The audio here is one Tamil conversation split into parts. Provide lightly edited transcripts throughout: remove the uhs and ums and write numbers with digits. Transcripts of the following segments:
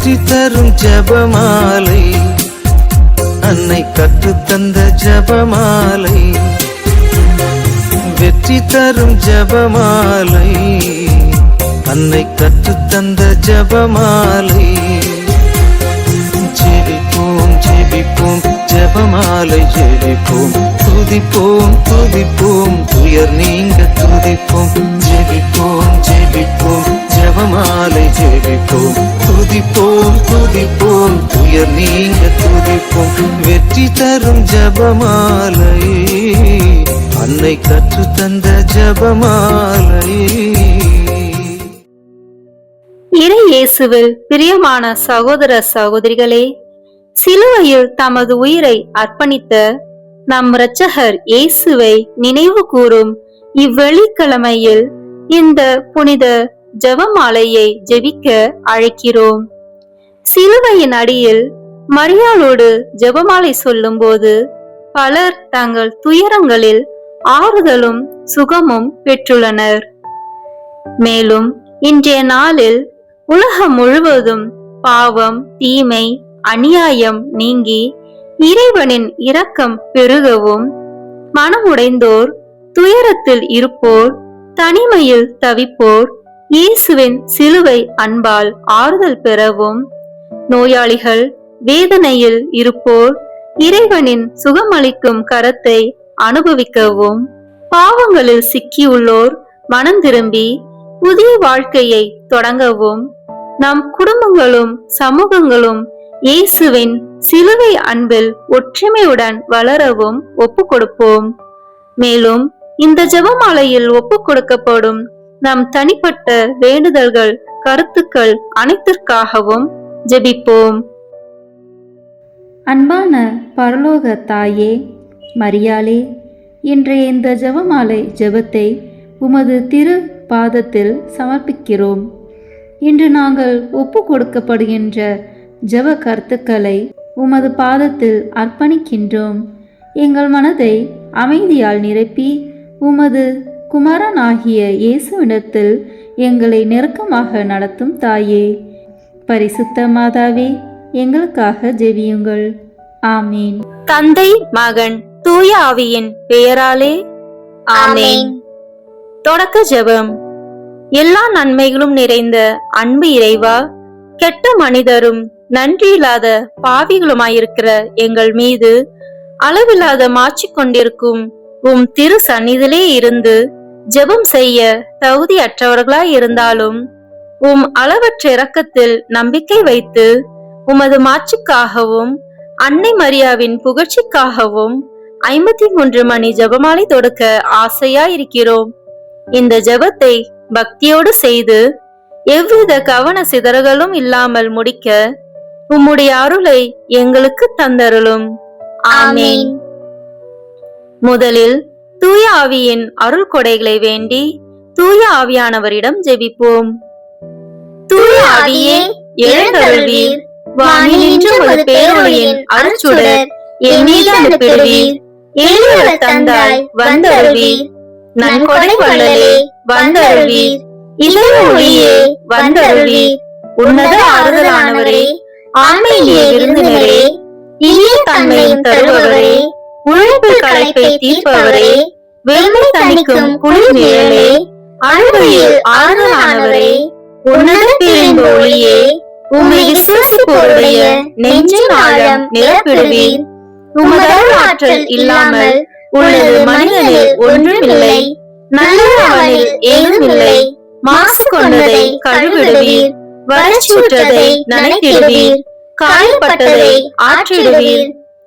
வெற்றி தரும் ஜெபமாலை, அன்னை கற்றுத்தந்த ஜெபமாலை. வெற்றி தரும் ஜெபமாலை, அன்னை கற்றுத்தந்த ஜெபமாலை. ஜெபிப்போம் ஜெபிப்போம் ஜெபமாலை ஜெபிப்போம், துதிப்போம் துதிப்போம் துயர் நீங்க துதிப்போம். ஜெபிப்போம் ஜெபிப்போம் ஜெபமாலை ஜெபிப்போம், துதிப்போம் துதிப்போம் துயர் நீங்க துதிப்போம். வெற்றி தரும் ஜெபமாலை, அன்னை கற்றுத்தந்த ஜெபமாலை. இறை இயேசுவில் பிரியமான சகோதர சகோதரிகளே, சிலுவையில் தமது உயிரை அர்ப்பணித்த நம் இரட்சகர் இயேசுவை நினைவு கூறும் இவ்வெள்ளிக்கிழமையில் இந்த புனித ஜெபமாலையை ஜெபிக்க அழைக்கிறோம். சிலுவையின் அடியில் மரியாளோடு ஜெபமாலை சொல்லும் போது பலர் தங்கள் துயரங்களில் ஆறுதலும் சுகமும் பெற்றுள்ளனர். மேலும் இன்றைய நாளில் உலகம் முழுவதும் பாவம், தீமை, அநியாயம் நீங்கி இறைவனின் இரக்கம் பெருகவும், மனமுடைந்தோர், துயரத்தில் இருப்போர், தனிமையில் தவிப்போர் இயேசுவின் சிலுவை அன்பால் ஆறுதல் பெறவும், நோயாளிகள், வேதனையில் இருப்போர் இறைவனின் சுகமளிக்கும் கரத்தை அனுபவிக்கவும், பாவங்களில் சிக்கியுள்ளோர் மனம் திரும்பி புதிய வாழ்க்கையை தொடங்கவும், நம் குடும்பங்களும் சமூகங்களும் இயேசுவின் சிலுவை அன்பில் ஒற்றுமையுடன் வளரவும் ஒப்பு கொடுப்போம். மேலும் இந்த ஜெபமாலையில் ஒப்பு கொடுக்கப்படும் நம் தனிப்பட்ட வேண்டுதல்கள், கருத்துக்கள் அனைத்திற்காகவும் ஜெபிப்போம். அன்பான பரலோக தாயே மரியாளே, இன்றைய இந்த ஜெபமாலை ஜெபத்தை உமது திரு பாதத்தில் சமர்ப்பிக்கிறோம். இன்று நாங்கள் ஒப்பு கொடுக்கப்படுகின்ற ஜெப கருத்துக்களை உமது பாதத்தில் அர்ப்பணிக்கின்றோம். எங்கள் மனதை அமைதியால் நிரப்பி உமது குமாரனாகிய இயேசுவிடத்தில் எங்களை நெருக்கமாக நடத்தும் தாயே, பரிசுத்த மாதாவே, எங்களுக்காக ஜெபியுங்கள். ஆமீன். தந்தை, மகன், தூய ஆவியின் பெயராலே ஆமீன். தொடக்க ஜெபம். எல்லா நன்மைகளும் நிறைந்த அன்பு இறைவா, கெட்ட மனிதரும் நன்றியில்லாத பாவிகளுமாயிருக்கிற எங்கள் மீது அளவில்லாத மாற்றி கொண்டிருக்கும் உம் திரு சந்நிதியிலே இருந்து ஜெபம் செய்ய தகுதியற்றவர்களாய் இருந்தாலும் உம் அளவற்ற இரக்கத்தில் நம்பிக்கை வைத்து உமது மாட்சிக்காகவும் அன்னை மரியாவின் புகழ்ச்சிக்காகவும் 53 மணி ஜெபமாலை தொடுக்க ஆசையாயிருக்கிறோம். இந்த ஜெபத்தை பக்தியோடு செய்து எவ்வித கவன சிதறல்களும் இல்லாமல் முடிக்க உம்முடைய அருளை எங்களுக்கு தந்தருளும். ஆமீன். முதலில் தூய ஆவியின் அருள் கொடைகளை வேண்டி தூய ஆவியானவரிடம் ஜெபிப்போம். தூய ஆவியே, எழுந்தருள்வீர். வானினின்று ஒரு பேரொளியின் அருட்சுடர் என் மீது அனுப்பிடுவீர். எளியோர தந்தாய் வந்தருள்வீர். நன்கொடை வள்ளலே வந்தருள்வீர். இளைய ஒளியே வந்தருள்வீர். உன்னத ஆறுதலானவரே, ஆன்மீக விருந்தினரே, இனிய தன்மையின் தருபவரே, உழைப்பு களைப்பை தீர்ப்பவரே, வெண்மை தணிக்கும் குளிர் நிழலே, அழுகையில் ஆறுதலானவரே, உன்னத பேரின்ப ஒளியே, உம்மை விசுவாசிப்போருடைய நெஞ்சின் ஆழம் நிரப்பிடுவீர். உமது ஆற்றல் இல்லாமல் உள்ளது மனிதனில் ஒன்றுமில்லை. நல்லவனில் ஏதுமில்லை. மாசு கொண்டதை கழுவிடுவீர். வறட்சியுற்றதை நனைத்திடுவீர். காயப்பட்டதை ஆற்றிடுவீர்.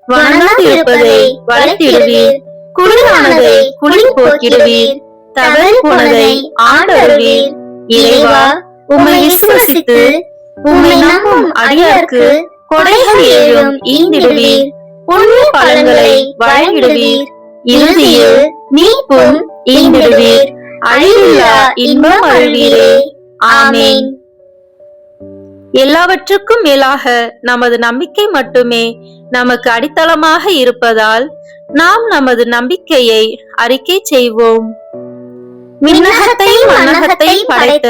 வளர்ந்திருப்பதை வளர்த்திடுவீர். குளிரானதை குளிர் போக்கிடுவீர். தவறி போனதை ஆண்டருவீர். இறைவா, உம்மை விசுவசித்து உம்மை நம்பும் அடியார்க்கு கொடைகள் ஏழும் ஈந்திடுவீர். புண்ணிய பலன்களை வழங்கிடுவீர். இறுதியில் மீட்பும் ஈந்திடுவீர். அழிவில்லா இன்பம் அருள்வீரே. ஆமீன். எல்லாவற்றுக்கும் மேலாக நமது நம்பிக்கை மட்டுமே நமக்கு விண்ணகத்தையும் மண்ணகத்தையும் படைத்த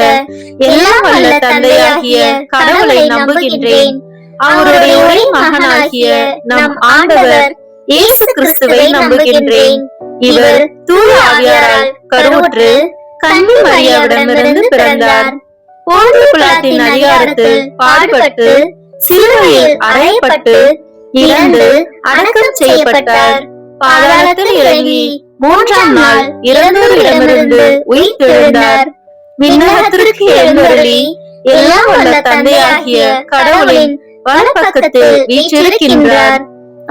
எல்லாம் வல்ல தந்தையாகிய கடவுளை நம்புகின்றேன். அவருடைய ஒரே மகனாகிய நம் ஆண்டவர் இயேசு கிறிஸ்துவை நம்புகின்றேன். இவர் தூய ஆவியாரால் கருவுற்று கன்னி மரியாவிடமிருந்து பிறந்தார். போந்திய பிலாத்தின் அதிகாரத்தில் பாடுபட்டு சிலுவையில் அறையப்பட்டு இறந்து அடக்கம் செய்யப்பட்டார். பாதாளத்தில் இறங்கி மூன்றாம் நாள் இறந்தோரிடமிருந்து உயிர் தெழுந்தார். விண்ணகத்திற்கு எழுந்தருளி எல்லாம் வல்ல தந்தையாகிய கடவுளின் வலப்பக்கத்தில் வீற்றிருக்கின்றார்.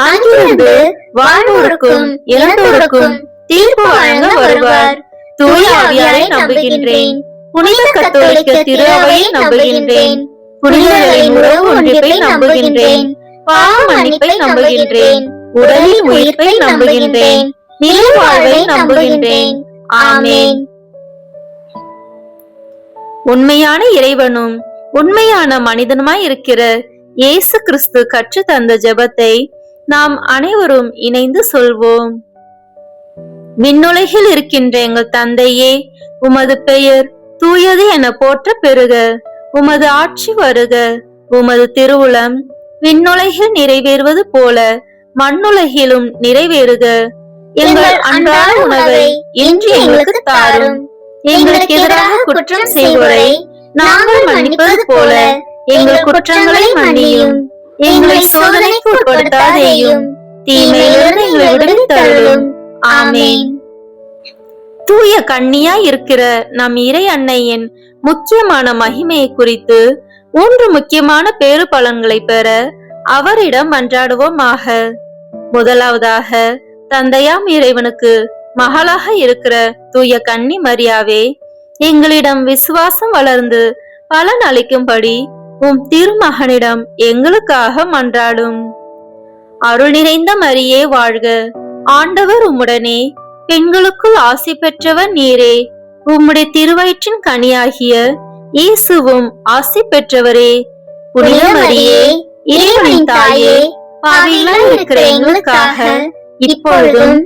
அங்கிருந்து வாழ்வோருக்கும் இறந்தோருக்கும் தீர்ப்பு வழங்க வருவார். தூய ஆவியாரை நம்புகின்றேன். புனித கத்தோலிக்க திரு அவையை நம்புகின்றேன். புனிதர்களின் உறவு ஒன்றிப்பை நம்புகின்றேன். பாவ மன்னிப்பை நம்புகின்றேன். உடலின் உயிர்ப்பை நம்புகின்றேன். நிலை வாழ்வை நம்புகின்றேன். ஆமென். உண்மையான இறைவனும் உண்மையான மனிதனுமாய் இருக்கிற இயேசு கிறிஸ்து கற்று தந்த ஜெபத்தை நாம் அனைவரும் இணைந்து சொல்வோம். விண்ணுலகில் இருக்கின்ற எங்கள் தந்தையே, உமது பெயர் தூயது என போற்ற பெறுக. உமது ஆட்சி வருக. உமது திருவுளம் விண்ணுலகில் நிறைவேறுவது போல மண்ணுலகிலும் நிறைவேறுக. எங்கள் அன்றாட உணவை இன்று எங்களுக்கு தாரும். எங்களுக்கு எதிராக குற்றம் செய்வோரை நாங்கள் மன்னிப்பது போல எங்கள் குற்றங்களை மன்னியும். எங்களை சோதனைக்கு உட்படுத்தாதேயும், தீமையிலிருந்து எங்களை விடுவித்தருளும். ஆமென். தூய கன்னியாய் இருக்கிற நம் இறை அன்னையின் முக்கியமான மகிமையை குறித்து 3 முக்கியமான பேறு பலன்களை பெற அவரிடம் மன்றாடுவோமாக. முதலாவதாக, தந்தையாம் இறைவனுக்கு மகளாக இருக்கிற தூய கன்னி மரியாவே, எங்களிடம் விசுவாசம் வளர்ந்து பலன் அளிக்கும்படி உம் திருமகனிடம் எங்களுக்காக மன்றாடும். அருள் நிறைந்த மரியே வாழ்க. ஆண்டவர் உம்முடனே, பெண்களுக்குள் ஆசி பெற்றவர் நீரே. உம்முடைய திருவயிற்றின் கனியாகிய இயேசுவும் ஆசி பெற்றவரே. புனித மரியே, இறைவனின் தாயே, பாவிகளாய் இருக்கிற எங்களுக்காக இப்பொழுதும்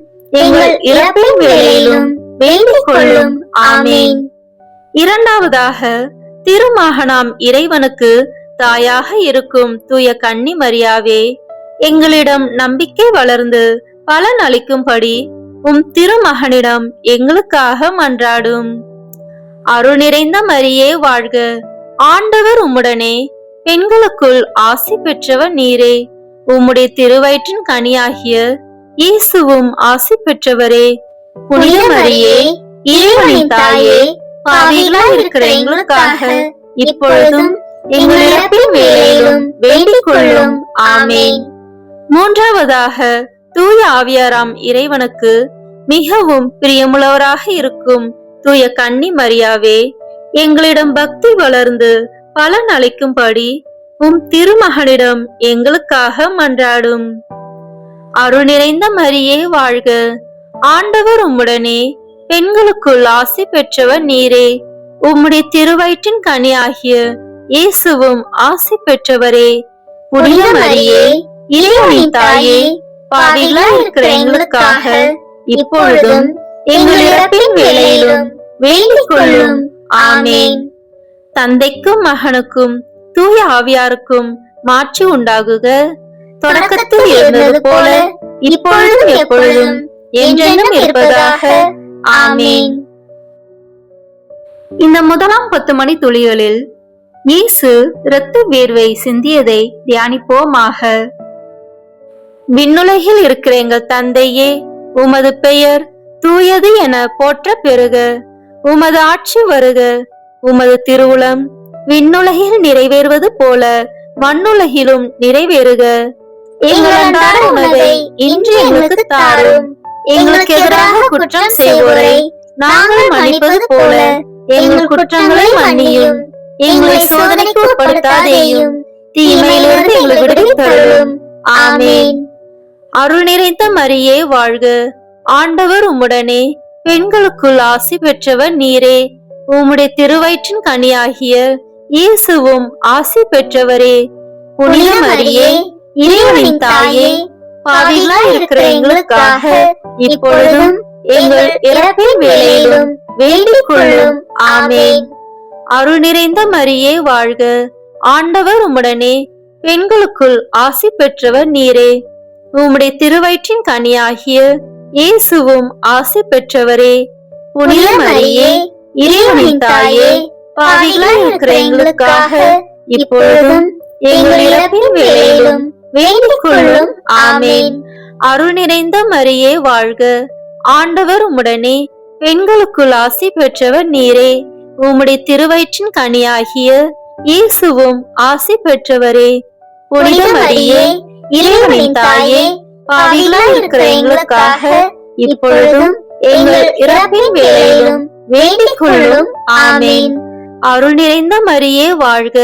எங்கள் இறப்பின் வேளையிலும் வேண்டிக் கொள்ளும். ஆமென். இரண்டாவதாக, திருமகனாம் இறைவனுக்கு தாயாக இருக்கும் தூய கன்னி மரியாவே, எங்களிடம் நம்பிக்கை வளர்ந்து பலன் அளிக்கும்படி உம் திருமகனிடம் எங்களுக்காக மன்றாடும். அருள் நிறைந்த மரியே வாழ்க. ஆண்டவர் உம்முடனே, பெண்களுக்குள் ஆசி பெற்றவர் நீரே. உம்முடைய திருவயிற்றின் கனியாகிய இயேசுவும் ஆசி பெற்றவரே. புனித மரியே, இறைவனின் தாயே, பாவிகளாய் இருக்கிற எங்களுக்காக இப்பொழுதும் எங்கள் இறப்பின் வேளையிலும் வேண்டிக் கொள்ளும். ஆமென். மூன்றாவதாக, தூய ஆவியாராம் இறைவனுக்கு மிகவும் பிரியமுள்ளவராக இருக்கும் தூய கன்னி மரியாவே, எங்களிடம் பக்தி வளர்ந்து பலன் அளிக்கும்படி உம் திருமகனிடம் எங்களுக்காக மன்றாடும். அருள் நிறைந்த மரியே வாழ்க. ஆண்டவர் உம்முடனே, பெண்களுக்குள் ஆசி பெற்றவர் நீரே. உம்முடைய திருவயிற்றின் கனியாகிய இயேசுவும் ஆசி பெற்றவரே. புனித மரியே, இறைவனின் தாயே, பாவிகளாய் இருக்கிற எங்களுக்காக இப்பொழுதும் எங்கள் இறப்பின் வேளையிலும் வேண்டிக் கொள்ளும். ஆமென். தந்தைக்கும் மகனுக்கும் தூய ஆவியாருக்கும் மாட்சி உண்டாகுக. தொடக்கத்தில் இருந்தது போல இப்பொழுதும் எப்பொழுதும் என்றென்றும் இருப்பதாக. ஆமென். இந்த முதலாம் 10 மணி துளிகளில் இயேசு இரத்த வேர்வை சிந்தியதை தியானிப்போமாக. விண்ணுலகில் இருக்கிற எங்கள் தந்தையே, உமது பெயர் தூயது என போற்ற பெறுக. உமது ஆட்சி வருக. உமது திருவுளம் விண்ணுலகில் நிறைவேறுவது போல மண்ணுலகிலும் நிறைவேறுக. எங்கள் அன்றாட உணவை இன்று எங்களுக்கு தாரும். எங்களுக்கு எதிராக குற்றம் செய்வோரை நாங்கள் மன்னிப்பது போல எங்கள் குற்றங்களை மன்னியும். எங்களை சோதனைக்கு உட்படுத்தாதேயும், தீமையிலிருந்து எங்களை விடுவித்தருளும். ஆமென். அருள் நிறைந்த மரியே வாழ்க. ஆண்டவர் உம்முடனே, பெண்களுக்குள் ஆசி பெற்றவர் நீரே. உம்முடைய திருவயிற்றின் கனியாகிய இயேசுவும் ஆசி பெற்றவரே. புனித மரியே, இறைவனின் தாயே, பாவிகளாய் இருக்கிற எங்களுக்காக இப்பொழுதும் எங்கள் இறப்பின் வேளையிலும் வேண்டிக் கொள்ளும். ஆமேன். அருள் நிறைந்த மரியே வாழ்க, ஆண்டவர் உம்முடனே, பெண்களுக்குள் ஆசி பெற்றவர் நீரே. உம்முடைய திருவயிற்றின் கனியாகிய இயேசுவும் ஆசி பெற்றவரே. புனித மரியே, இறைவனின் தாயே, பாவிகளாய் இருக்கிற எங்களுக்காக இப்பொழுதும் எங்கள் இறப்பின் வேளையிலும் வேண்டிக் கொள்ளும். ஆமேன். அருள் நிறைந்த மரியே வாழ்க, ஆண்டவர் உம்முடனே, பெண்களுக்குள் ஆசி பெற்றவர் நீரே. உம்முடைய திருவயிற்றின் கனியாகிய இயேசுவும் ஆசி பெற்றவரே. புனித மரியே, இறைவனின் தாயே, பாவிகளாய் இருக்கிற எங்களுக்காக இப்பொழுதும் எங்கள் இறப்பின் வேளையிலும் வேண்டிக் கொள்ளும். ஆமேன். அருள் நிறைந்த மரியே வாழ்க,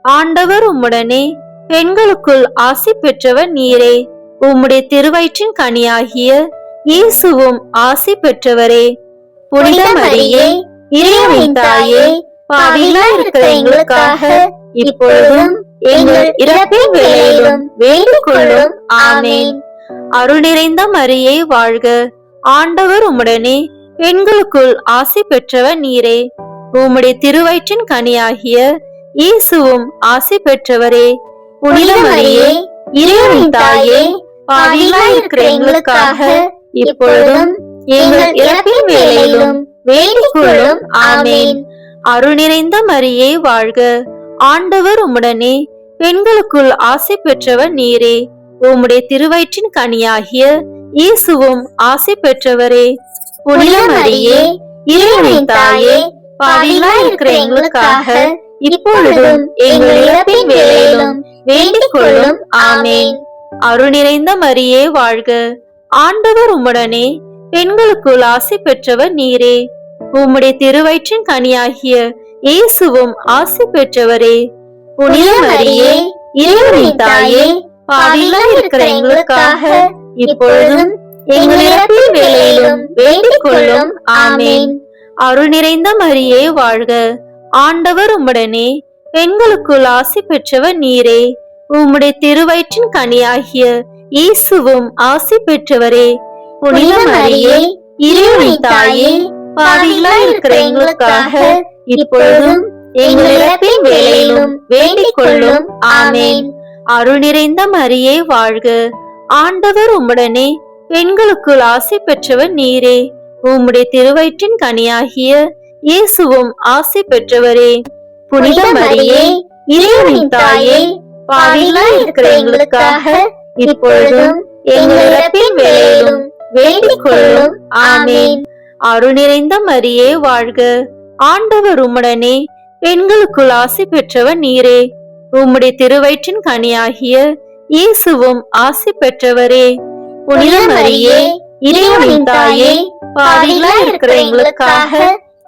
ஆண்டவர் உம்முடனே, பெண்களுக்குள் ஆசி பெற்றவர் நீரே. உம்முடைய திருவயிற்றின் கனியாகிய இயேசுவும் ஆசி பெற்றவரே. புனித மரியே, இறைவனின் தாயே, பாவிகளாய் இருக்கிற எங்களுக்காக இப்பொழுதும் எங்கள் இறப்பின் வேளையிலும் வேண்டிக் கொள்ளும். ஆமேன். அருள் நிறைந்த மரியே வாழ்க, ஆண்டவர் உம்முடனே, பெண்களுக்குள் ஆசி பெற்றவர் நீரே. உம்முடைய திருவயிற்றின் கனியாகிய இயேசுவும் ஆசி பெற்றவரே. புனித மரியே, இறைவனின் தாயே, பாவிகளாய் இருக்கிற எங்களுக்காக இப்பொழுதும் எங்கள் இறப்பின் வேளையிலும் வேண்டிக் கொள்ளும். ஆமேன். அருள் நிறைந்த மரியே வாழ்க, ஆண்டவர் உம்முடனே, பெண்களுக்குள் ஆசி பெற்றவர் நீரே. உம்முடைய திருவயிற்றின் கனியாகிய இயேசுவும் ஆசி பெற்றவரே. புனித மரியே, இறைவனின் தாயே, பாவிகளாய் இருக்கிற எங்களுக்காக இப்பொழுதும் எங்கள் இறப்பின் வேளையிலும் வேண்டிக் கொள்ளும். ஆமேன். அருள் நிறைந்த மரியே வாழ்க, ஆண்டவர் உம்முடனே, பெண்களுக்குள் ஆசி பெற்றவர் நீரே. உம்முடைய திருவயிற்றின் கனியாகிய இயேசுவும் ஆசி பெற்றவரே. புனித மரியே, இறைவனின் தாயே, பாவிகளாய் இருக்கிற எங்களுக்காக இப்பொழுதும் எங்கள் இறப்பின் வேளையிலும் வேண்டிக் கொள்ளும். ஆமேன். அருள் நிறைந்த மரியே வாழ்க, ஆண்டவர் உம்முடனே, பெண்களுக்குள் ஆசி பெற்றவர் நீரே. உம்முடைய திருவயிற்றின் கனியாகிய இயேசுவும் ஆசி பெற்றவரே. புனித மரியே, இறைவனின் தாயே, பாவிகளாய் இருக்கிற எங்களுக்காக இப்பொழுதும் எங்கள் இறப்பின் வேளையிலும் வேண்டிக் கொள்ளும். ஆமேன். அருள் நிறைந்த மரியே வாழ்க, ஆண்டவர் உம்முடனே, பெண்களுக்குள் ஆசி பெற்றவர் நீரே. உம்முடைய திருவயிற்றின் கனியாகிய இயேசுவும் ஆசி பெற்றவரே. புனித மரியே, இறைவனின் தாயே, பாவிகளாய் இருக்கிற எங்களுக்காக இப்பொழுதும் எங்கள் இறப்பின் வேளையிலும் வேண்டிக் கொள்ளும். ஆமேன். அருள் நிறைந்த மரியே வாழ்க, ஆண்டவர் உம்முடனே, பெண்களுக்குள் ஆசி பெற்றவர் நீரே. உம்முடைய திருவயிற்றின் கனியாகிய இயேசுவும் ஆசி பெற்றவரே. புனித மரியே, இறைவனின் தாயே, பாவிகளாய் இருக்கிற எங்களுக்காக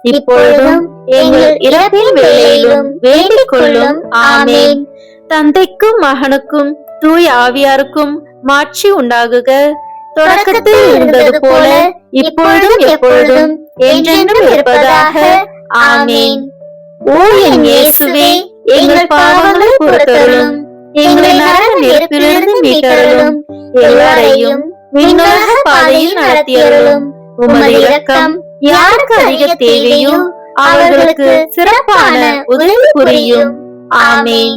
இப்பொழுதும் எங்கள் இறப்பின் வேளையிலும் வேண்டிக் கொள்ளும். ஆமேன். தந்தைக்கும் மகனுக்கும் தூய ஆவியாருக்கும் மாட்சி உண்டாகுக. தொடக்கத்தில் இருந்தது போல இப்பொழுதும் எப்பொழுதும் என்றென்றும் இருப்பதாக. ஆமேன். ஓ என் இயேசுவே, எங்கள் பாவங்களை பொறுத்தருளும், எங்களை நரக நெருப்பிலிருந்து மீட்டருளும், எல்லாரையும் விண்ணுலக பாதையில் நடத்தியருளும். உமது இரக்கம் யாருக்கு அதிக தேவையோ அவர்களுக்கு சிறப்பான உதவி புரியும். ஆமேன்.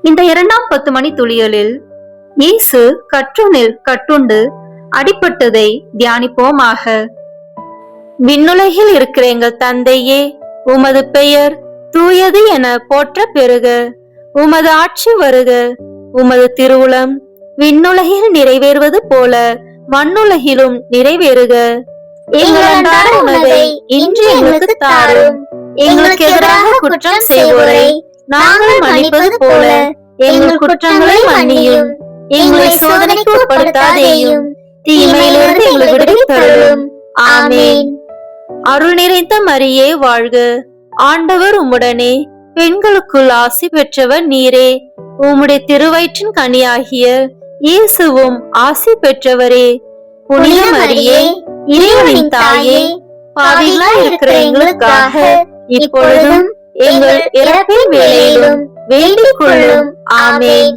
இந்த 2ஆம் 10 மணி துளிகளில் இயேசு கற்றோனில் கட்டுண்டு அடிபட்டதை தியானிப்போமாக. விண்ணுலகில் இருக்கிற எங்கள் தந்தையே, உமது பெயர் தூயது என போற்ற பெறுக. உமது ஆட்சி வருக. உமது திருவுளம் விண்ணுலகில் நிறைவேறுவது போல மண்ணுலகிலும் நிறைவேறுக. எங்கள் அன்றாட உணவை இன்று எங்களுக்கு தாரும். எங்களுக்கு எதிராக குற்றம் செய்வோரை நாங்கள் மன்னிப்பது போல எங்கள் குற்றங்களை மன்னியும். எங்களை சோதனைக்கு உட்படுத்தாதேயும், தீமையிலிருந்து எங்களை விடுவித்தருளும். ஆமேன். அருள் நிறைந்த மரியே வாழ்க, ஆண்டவர் உம்முடனே, பெண்களுக்குள் ஆசி பெற்றவர் நீரே. உம்முடைய திருவயிற்றின் கனியாகிய இயேசுவும் ஆசி பெற்றவரே. புனித மரியே, இறைவனின் தாயே, பாவிகளாய் இருக்கிற எங்களுக்காக இப்பொழுதும் எங்கள் இறப்பின் வேளையிலும் வேண்டிக் கொள்ளும். ஆமேன்.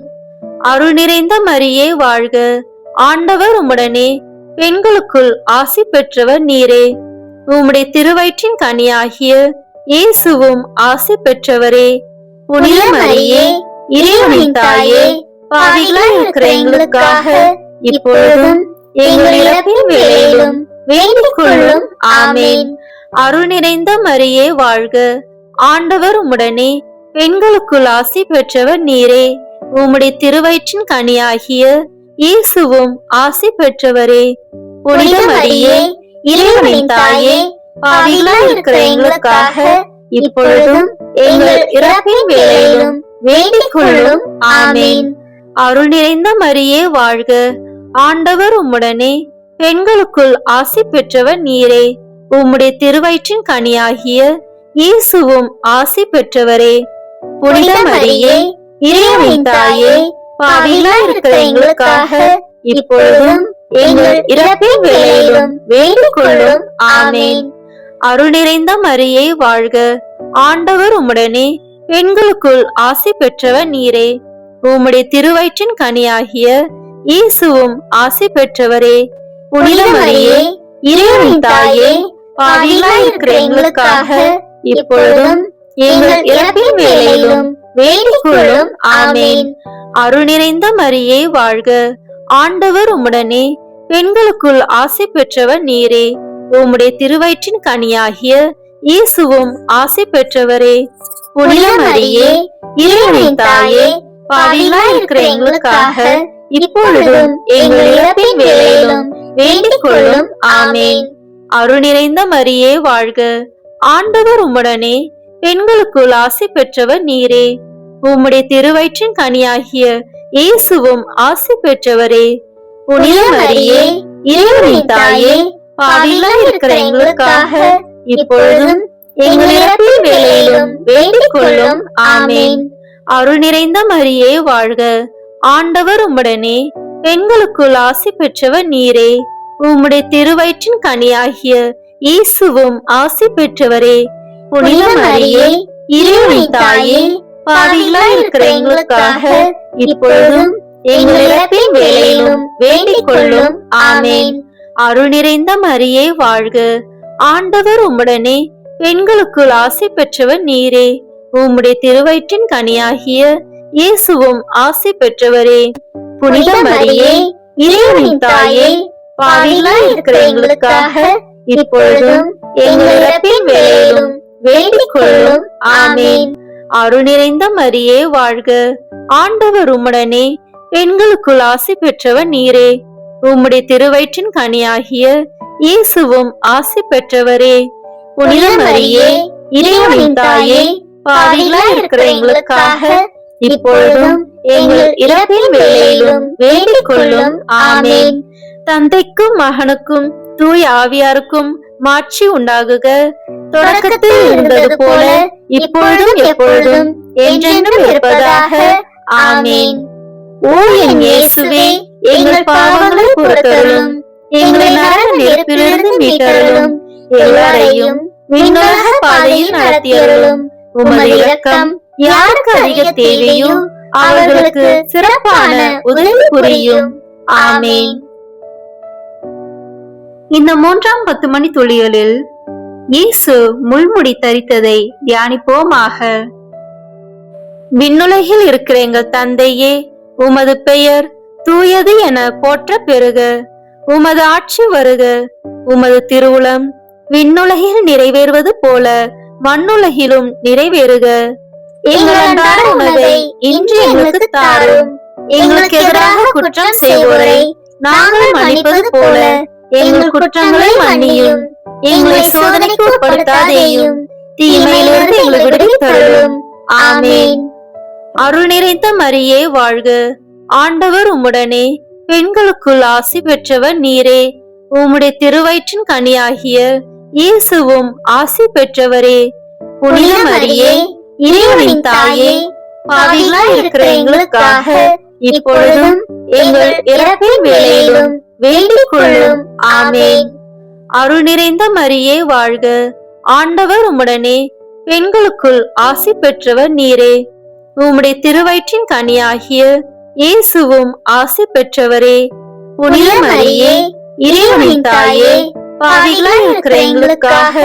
அருள் நிறைந்த மரியே வாழ்க, ஆண்டவர் உம்முடனே, பெண்களுக்குள் ஆசி பெற்றவர் நீரே. உம்முடைய திருவயிற்றின் கனியாகிய இயேசுவும் ஆசி பெற்றவரே. புனித மரியே, இறைவனின் தாயே, பாவிகளாய் இருக்கிற எங்களுக்காக இப்பொழுதும் எங்கள் இறப்பின் வேளையிலும் வேண்டிக் கொள்ளும். ஆமேன். அருள் நிறைந்த மரியே வாழ்க, ஆண்டவர் உம்முடனே, பெண்களுக்குள் ஆசி பெற்றவர் நீரே. உம்முடைய திருவயிற்றின் கனியாகிய இயேசுவும் ஆசி பெற்றவரே. புனித மரியே, இறைவனின் தாயே, பாவிகளாய் இருக்கிற எங்களுக்காக இப்பொழுதும் எங்கள் இறப்பின் வேளையிலும் வேண்டிக் கொள்ளும். ஆமேன். அருள் நிறைந்த மரியே வாழ்க, ஆண்டவர் உம்முடனே, பெண்களுக்குள் ஆசி பெற்றவர் நீரே. உம்முடைய திருவயிற்றின் கனியாகிய இயேசுவும் ஆசி பெற்றவரே. புனித மரியே, இறைவனின் தாயே, பாவிகளாய் இருக்கிற எங்களுக்காக இப்பொழுதும் எங்கள் இறப்பின் வேளையிலும் வேண்டிக் கொள்ளும். ஆமேன். அருள் நிறைந்த மரியே வாழ்க, ஆண்டவர் உம்முடனே, பெண்களுக்குள் ஆசி பெற்றவர் நீரே. உம்முடைய திருவயிற்றின் கனியாகிய இயேசுவும் ஆசி பெற்றவரே. புனித மரியே, இறைவனின் தாயே, பாவிகளாய் இருக்கிற எங்களுக்காக இப்பொழுதும் எங்கள் இறப்பின் வேளையிலும் வேண்டிக் கொள்ளும். ஆமேன். அருள் நிறைந்த மரியே வாழ்க, ஆண்டவர் உம்முடனே, பெண்களுக்குள் ஆசி பெற்றவர் நீரே. உம்முடைய திருவயிற்றின் கனியாகிய இயேசுவும் ஆசி பெற்றவரே. புனித மரியே, இறைவனின் தாயே, பாவிகளாய் இருக்கிற எங்களுக்காக இப்பொழுதும் எங்கள் இறப்பின் வேளையிலும் வேண்டிக் கொள்ளும். ஆமேன். அருள் நிறைந்த மரியே வாழ்க, ஆண்டவர் உம்முடனே, பெண்களுக்குள் ஆசி பெற்றவர் நீரே. உம்முடைய திருவயிற்றின் கனியாகிய இயேசுவும் ஆசி பெற்றவரே. புனித மரியே, இறைவனின் தாயே, பாவிகளாய் இருக்கிற எங்களுக்காக இப்பொழுதும் எங்கள் இறப்பின் வேளையிலும் வேண்டிக் கொள்ளும். ஆமேன். அருள் நிறைந்த மரியே வாழ்க, ஆண்டவர் உம்முடனே, பெண்களுக்குள் ஆசி பெற்றவர் நீரே. உம்முடைய திருவயிற்றின் கனியாகிய இயேசுவும் ஆசி பெற்றவரே. புனித மரியே, இறைவனின் தாயே, பாவிகளாய் இருக்கிற எங்களுக்காக இப்பொழுதும் எங்கள் இறப்பின் வேளையிலும் வேண்டிக் கொள்ளும். ஆமேன். அருள் நிறைந்த மரியே வாழ்க, ஆண்டவர் உம்முடனே, பெண்களுக்குள் ஆசி பெற்றவர் நீரே. உம்முடைய திருவயிற்றின் கனியாகிய இயேசுவும் ஆசி பெற்றவரே. புனித மரியே, இறைவனின் தாயே, பாவிகளாய் இருக்கிற எங்களுக்காக இப்பொழுதும் எங்கள் இறப்பின் வேளையிலும் வேண்டிக் கொள்ளும். ஆமேன். அருள் நிறைந்த மரியே வாழ்க, ஆண்டவர் உம்முடனே, பெண்களுக்குள் ஆசி பெற்றவர் நீரே. உம்முடைய திருவயிற்றின் கனியாகிய இயேசுவும் ஆசி பெற்றவரே. புனித மரியே, இறைவனின் தாயே, பாவிகளாய் இருக்கிற எங்களுக்காக இப்பொழுதும் எங்கள் இறப்பின் வேளையிலும் வேண்டிக் கொள்ளும். ஆமேன். தந்தைக்கும் மகனுக்கும் தூய ஆவியாருக்கும் மாட்சி உண்டாகுக. தொடக்கத்தில் இருந்தது போல இப்பொழுதும் எப்பொழுதும் என்றென்றும் இருப்பதாக. ஆமேன். ஓ என் இயேசுவே, எங்கள் பாவங்களை பொறுத்தருளும், எங்களை நரக நெருப்பிலிருந்து மீட்டருளும், எல்லாரையும் விண்ணுலக பாதையில் நடத்தியருளும். உமது இரக்கம் யாருக்கு அதிக தேவையோ அவர்களுக்கு சிறப்பான உதவி புரியும். ஆமேன். இந்த 3ஆம் 10 மணி துளிகளில் இயேசு முள்முடி தரித்ததை தியானிப்போமாக. விண்ணுலகில் இருக்கிற எங்கள் தந்தையே, உமது பெயர் தூயது என போற்ற பெறுக. உமது ஆட்சி வருக. உமது திருவுளம் விண்ணுலகில் நிறைவேறுவது போல மண்ணுலகிலும் நிறைவேறுக. எங்கள் அன்றாட உணவை இன்று எங்களுக்கு தாரும். எங்களுக்கு எதிராக குற்றம் செய்வோரை நாங்கள் மன்னிப்பது போல எங்கள் குற்றங்களை மன்னியும். எங்களை சோதனைக்கு உட்படுத்தாதேயும், தீமையிலிருந்து எங்களை விடுவித்தருளும். ஆமேன். அருள் நிறைந்த மரியே வாழ்க, ஆண்டவர் உம்முடனே, பெண்களுக்குள் ஆசி பெற்றவர் நீரே. உம்முடைய திருவயிற்றின் கனியாகிய இயேசுவும் ஆசி பெற்றவரே. புனித மரியே, இறைவனின் தாயே, பாவிகளாய் இருக்கிற எங்களுக்காக இப்பொழுதும் எங்கள் இறப்பின் வேளையிலும் வேண்டிக் கொள்ளும். ஆமேன். அருள் நிறைந்த மரியே வாழ்க, ஆண்டவர் உம்முடனே, பெண்களுக்குள் ஆசி பெற்றவர் நீரே. உம்முடைய திருவயிற்றின் கனியாகிய இயேசுவும் ஆசி பெற்றவரே. புனித மரியே, இறைவனின் தாயே, பாவிகளாய் இருக்கிற எங்களுக்காக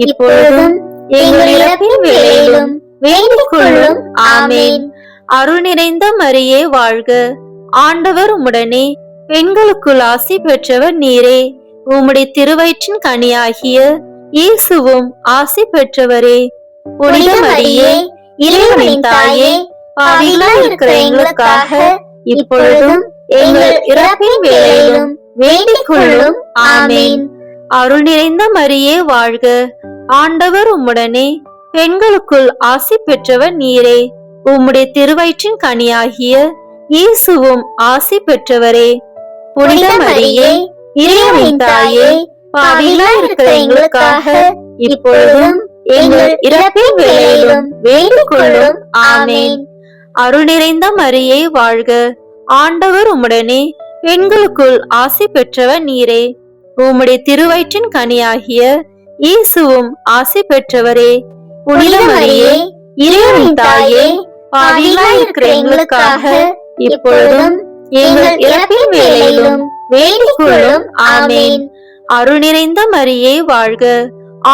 இப்பொழுதும் எங்கள் இறப்பின் வேளையிலும் வேண்டிக் கொள்ளும். ஆமேன். அருள் நிறைந்த மரியே வாழ்க, ஆண்டவர் உம்முடனே, பெண்களுக்குள் ஆசி பெற்றவர் நீரே. உம்முடைய திருவயிற்றின் கனியாகிய இயேசுவும் ஆசி பெற்றவரே. புனித மரியே, இறைவனின் தாயே, பாவிகளாய் இருக்கிற எங்களுக்காக இப்பொழுதும் எங்கள் இறப்பின் வேளையிலும் வேண்டிக் கொள்ளும். ஆமேன். அருள் நிறைந்த மரியே வாழ்க, ஆண்டவர் உம்முடனே, பெண்களுக்குள் ஆசி பெற்றவர் நீரே. உம்முடைய திருவயிற்றின் கனியாகிய இயேசுவும் ஆசி பெற்றவரே. புனித மரியே, இறைவனின் தாயே, பாவிகளாய் இருக்கிற எங்களுக்காக இப்பொழுதும் எங்கள் இறப்பின் வேளையிலும் வேண்டிக் கொள்ளும். ஆமேன். அருள் நிறைந்த மரியே வாழ்க, ஆண்டவர் உம்முடனே, பெண்களுக்குள் ஆசி பெற்றவர் நீரே. உம்முடைய திருவயிற்றின் கனியாகிய இயேசுவும் ஆசி பெற்றவரே. புனித மரியே, இறைவனின் தாயே, பாவிகளாய் இருக்கிற எங்களுக்காக இப்பொழுதும் எங்கள் இறப்பின் வேளையிலும் வேண்டிக் கொள்ளும். ஆமேன். அருள் நிறைந்த மரியே வாழ்க,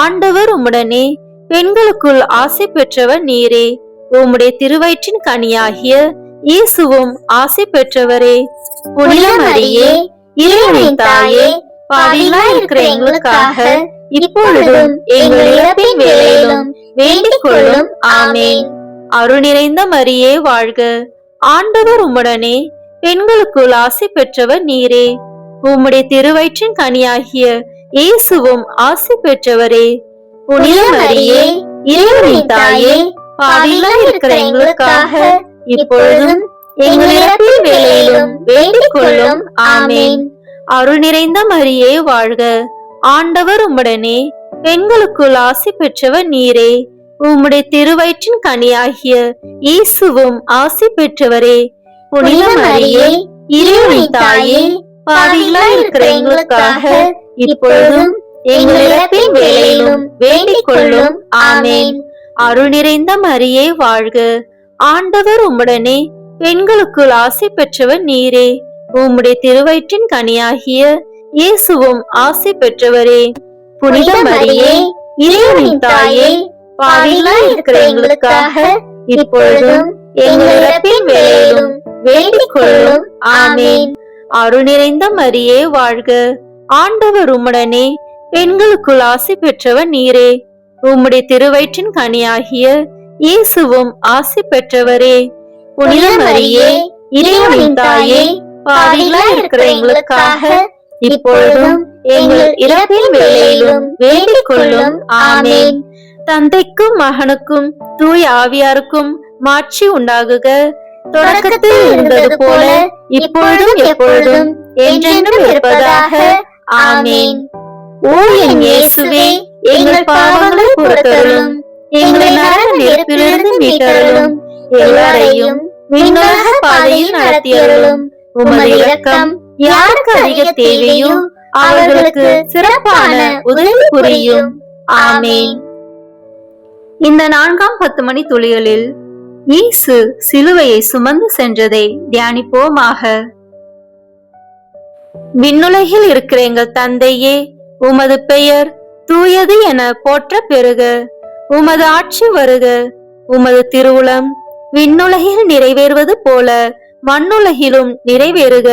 ஆண்டவர் உம்முடனே, பெண்களுக்குள் ஆசி பெற்றவர் நீரே. உம்முடைய திருவயிற்றின் கனியாகிய இயேசுவும் ஆசி பெற்றவரே. புனித மரியே, இறைவனின் தாயே, பாவிகளாய் இருக்கிற எங்களுக்காக இப்பொழுதும் எங்கள் இறப்பின் வேளையிலும் வேண்டிக் கொள்ளும். ஆமேன். அருள் நிறைந்த மரியே வாழ்க, ஆண்டவர் உம்முடனே, பெண்களுக்குள் ஆசி பெற்றவர் நீரே. உம்முடைய திருவயிற்றின் கனியாகிய இயேசுவும் ஆசி பெற்றவரே. புனித மரியே, இறைவனின் தாயே, பாவிகளாய் இருக்கிற எங்களுக்காக இப்பொழுதும் எங்கள் இறப்பின் வேளையிலும் வேண்டிக் கொள்ளும். ஆமேன். அருள் நிறைந்த மரியே வாழ்க, ஆண்டவர் உம்முடனே, பெண்களுக்குள் ஆசி பெற்றவர் நீரே. உம்முடைய திருவயிற்றின் கனியாகிய இயேசுவும் ஆசி பெற்றவரே. புனித மரியே, இறைவனின் தாயே, பாவிகளாய் இருக்கிற எங்களுக்காக இப்பொழுதும் எங்கள் இறப்பின் வேளையிலும் வேண்டிக் கொள்ளும். ஆமேன். அருள் நிறைந்த மரியே வாழ்க, ஆண்டவர் உம்முடனே, பெண்களுக்குள் ஆசி பெற்றவர் நீரே. உம்முடைய திருவயிற்றின் கனியாகிய இயேசுவும் ஆசி பெற்றவரே. புனித மரியே, இறைவனின் தாயே, பாவிகளாய் இருக்கிற எங்களுக்காக இப்பொழுதும் எங்கள் இறப்பின் வேளையிலும் வேண்டிக் கொள்ளும். ஆமேன். அருள் நிறைந்த மரியே வாழ்க, ஆண்டவர் உம்முடனே, பெண்களுக்குள் ஆசி பெற்றவர் நீரே. உம்முடைய திருவயிற்றின் கனியாகிய இயேசுவும் ஆசி பெற்றவரே. புனித மரியே, இறைவனின் தாயே, பாவிகளாய் இருக்கிற எங்களுக்காக இப்பொழுதும் எங்கள் இறப்பின் வேளையிலும் வேண்டிக் கொள்ளும். ஆமேன். தந்தைக்கும் மகனுக்கும் தூய ஆவியாருக்கும் மாட்சி உண்டாகுக. தொடக்கத்தில் இருந்தது போல இப்பொழுதும் எப்பொழுதும் என்றென்றும் இருப்பதாக. ஆமேன். ஓ என் இயேசுவே, எங்கள் பாவங்களை பொறுத்தருளும், எங்களை நரக நெருப்பிலிருந்து மீட்டருளும், எல்லாரையும் விண்ணுலக பாதையில் நடத்தியருளும். உமது இரக்கம் யாருக்கு அதிக தேவையோ அவர்களுக்கு சிறப்பான உதவி புரியும். ஆமேன். இந்த 4ஆம் 10 மணி துளிகளில் இயேசு சிலுவையை சுமந்து சென்றதை தியானிப்போமாக. விண்ணுலகில் இருக்கிற எங்கள் தந்தையே, உமது பெயர் தூயது என போற்ற பெறுக. உமது ஆட்சி வருக. உமது திருவுளம் விண்ணுலகில் நிறைவேறுவது போல மண்ணுலகிலும் நிறைவேறுக.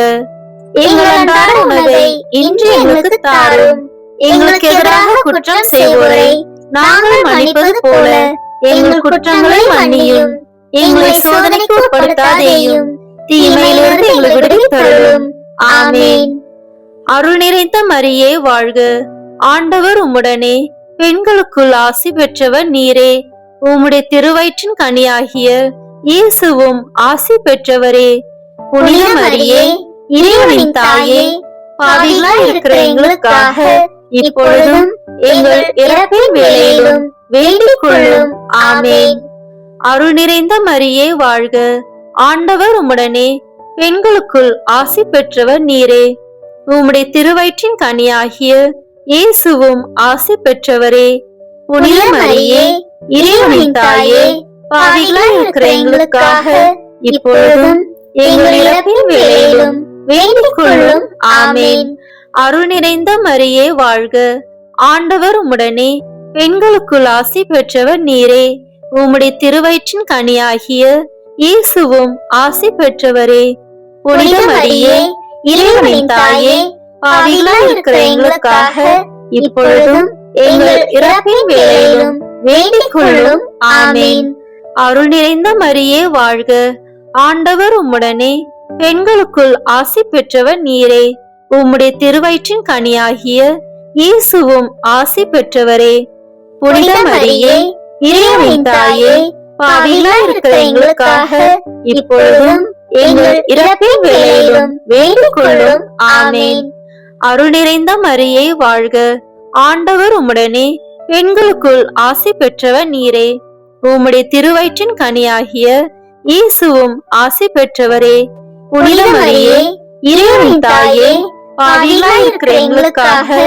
எங்கள் அன்றாட உணவை இன்று எங்களுக்கு தாரும். எங்களுக்கு எதிராக குற்றம் செய்வோரை நாங்கள் மன்னிப்பது போல எங்கள் குற்றங்களை மன்னியும். எங்களை சோதனைக்கு உட்படுத்தாதேயும், தீமையிலிருந்து எங்களை விடுவித்தருளும். ஆமேன். அருள் நிறைந்த மரியே வாழ்க, ஆண்டவர் உம்முடனே, பெண்களுக்குள் ஆசி பெற்றவர் நீரே. உம்முடைய திருவயிற்றின் கனியாகிய இயேசுவும் ஆசி பெற்றவரே. புனித மரியே, இறைவனின் தாயே, பாவிகளாய் இருக்கிற எங்களுக்காக இப்பொழுதும் எங்கள் இறப்பின் வேளையிலும் வேண்டிக் கொள்ளும். ஆமேன். அருள் நிறைந்த மரியே வாழ்க, ஆண்டவர் உம்முடனே, பெண்களுக்குள் ஆசி பெற்றவர் நீரே. உம்முடைய திருவயிற்றின் கனியாகிய இயேசுவும் ஆசி பெற்றவரே. புனித மரியே, இறைவனின் தாயே, பாவிகளாய் இருக்கிற எங்களுக்காக இப்பொழுதும் எங்கள் இறப்பின் வேளையிலும் வேண்டிக் கொள்ளும். ஆமேன். அருள் நிறைந்த மரியே வாழ்க, ஆண்டவர் உம்முடனே, பெண்களுக்குள் ஆசி பெற்றவர் நீரே. உம்முடைய திருவயிற்றின் கனியாகிய இயேசுவும் ஆசி பெற்றவரே. புனித மரியே, இறைவனின் தாயே, பாவிகளாய் இருக்கிற எங்களுக்காக இப்பொழுதும் எங்கள் இறப்பின் வேளையிலும் வேண்டிக் கொள்ளும். ஆமேன். அருள் நிறைந்த மரியே வாழ்க, ஆண்டவர் உம்முடனே, பெண்களுக்குள் ஆசி பெற்றவர் நீரே. உம்முடைய திருவயிற்றின் கனியாகிய இயேசுவும் ஆசி பெற்றவரே. புனித மரியே, இறைவனின் தாயே, பாவிகளாய் இருக்கிற எங்களுக்காக இப்பொழுதும் எங்கள் இறப்பின் வேளையிலும் வேண்டிக் கொள்ளும். ஆமேன். அருள் நிறைந்த மரியே வாழ்க, ஆண்டவர் உம்முடனே, பெண்களுக்குள் ஆசி பெற்றவர் நீரே. உம்முடைய திருவயிற்றின் கனியாகிய இயேசுவும் ஆசி பெற்றவரே. புனித மரியே, இறைவனின் தாயே, பாவிகளாய் இருக்கிற எங்களுக்காக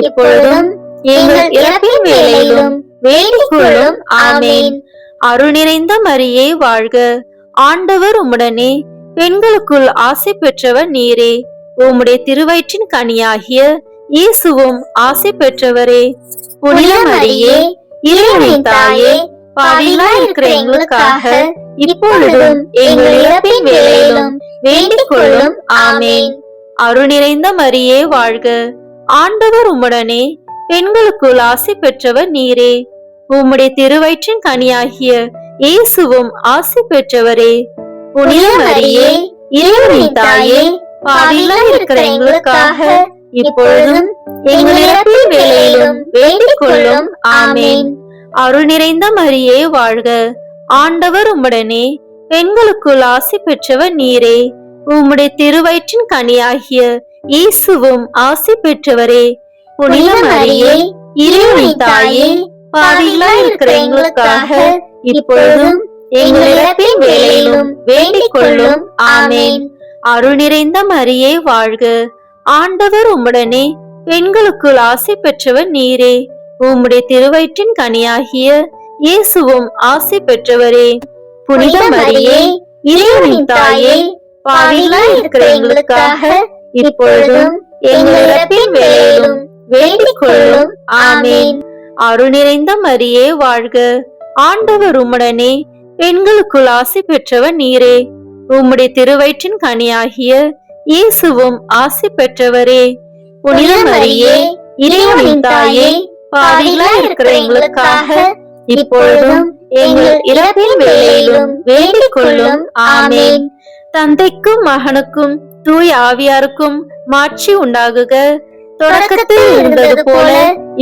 இப்பொழுதும் எங்கள் இறப்பின் வேளையிலும் வேண்டிக் கொள்ளும். ஆமேன். அருள் நிறைந்த மரியே வாழ்க, ஆண்டவர் உம்முடனே, பெண்களுக்குள் ஆசி பெற்றவர் நீரே. உம்முடைய திருவயிற்றின் கனியாகிய இயேசுவும் ஆசி பெற்றவரே. புனித மரியே, இறைவனின் தாயே, பாவிகளாய் இருக்கிற எங்களுக்காக இப்பொழுதும் எங்கள் இறப்பின் வேளையிலும் வேண்டிக் கொள்ளும். ஆமேன். அருள் நிறைந்த மரியே வாழ்க, ஆண்டவர் உம்முடனே, பெண்களுக்குள் ஆசி பெற்றவர் நீரே. உம்முடைய திருவயிற்றின் கனியாகிய இயேசுவும் ஆசி பெற்றவரே. புனித மரியே, இறைவனின் தாயே, பாவிகளாய் இருக்கிற எங்களுக்காக இப்பொழுதும் எங்கள் இறப்பின் வேளையிலும் வேண்டிக் கொள்ளும். ஆமேன். அருள் நிறைந்த மரியே வாழ்க, ஆண்டவர் உம்முடனே, பெண்களுக்குள் ஆசி பெற்றவர் நீரே. உம்முடைய திருவயிற்றின் கனியாகிய இயேசுவும் ஆசி பெற்றவரே. புனித மரியே, இறைவனின் தாயே, பாவிகளாய் இருக்கிற எங்களுக்காக இப்பொழுதும் எங்கள் இறப்பின் வேளையிலும் வேண்டிக் கொள்ளும். ஆமேன். அருள் நிறைந்த மரியே வாழ்க, ஆண்டவர் உம்முடனே, பெண்களுக்குள் ஆசி பெற்றவர் நீரே. உம்முடைய திருவயிற்றின் கனியாகிய இயேசுவும் ஆசி பெற்றவரே. புனித மரியே, இறைவனின் தாயே, பாவிகளாய் இருக்கிற எங்களுக்காக இப்பொழுதும் எங்கள் இறப்பின் வேளையிலும் வேண்டிக் கொள்ளும். ஆமேன். அருள் நிறைந்த மரியே வாழ்க, ஆண்டவர் உம்முடனே, பெண்களுக்குள் ஆசி பெற்றவர் நீரே. உம்முடைய திருவயிற்றின் கனியாகிய இயேசுவும் ஆசி பெற்றவரே. புனித மரியே, இறைவனின் தாயே, பாவிகளாய் இருக்கிற எங்களுக்காக இப்பொழுதும் எங்கள் இறப்பின் வேளையிலும் வேண்டிக் கொள்ளும். ஆமேன். தந்தைக்கும் மகனுக்கும் தூய ஆவியாருக்கும் மாட்சி உண்டாகுக. தொடக்கத்தில் இருந்தது போல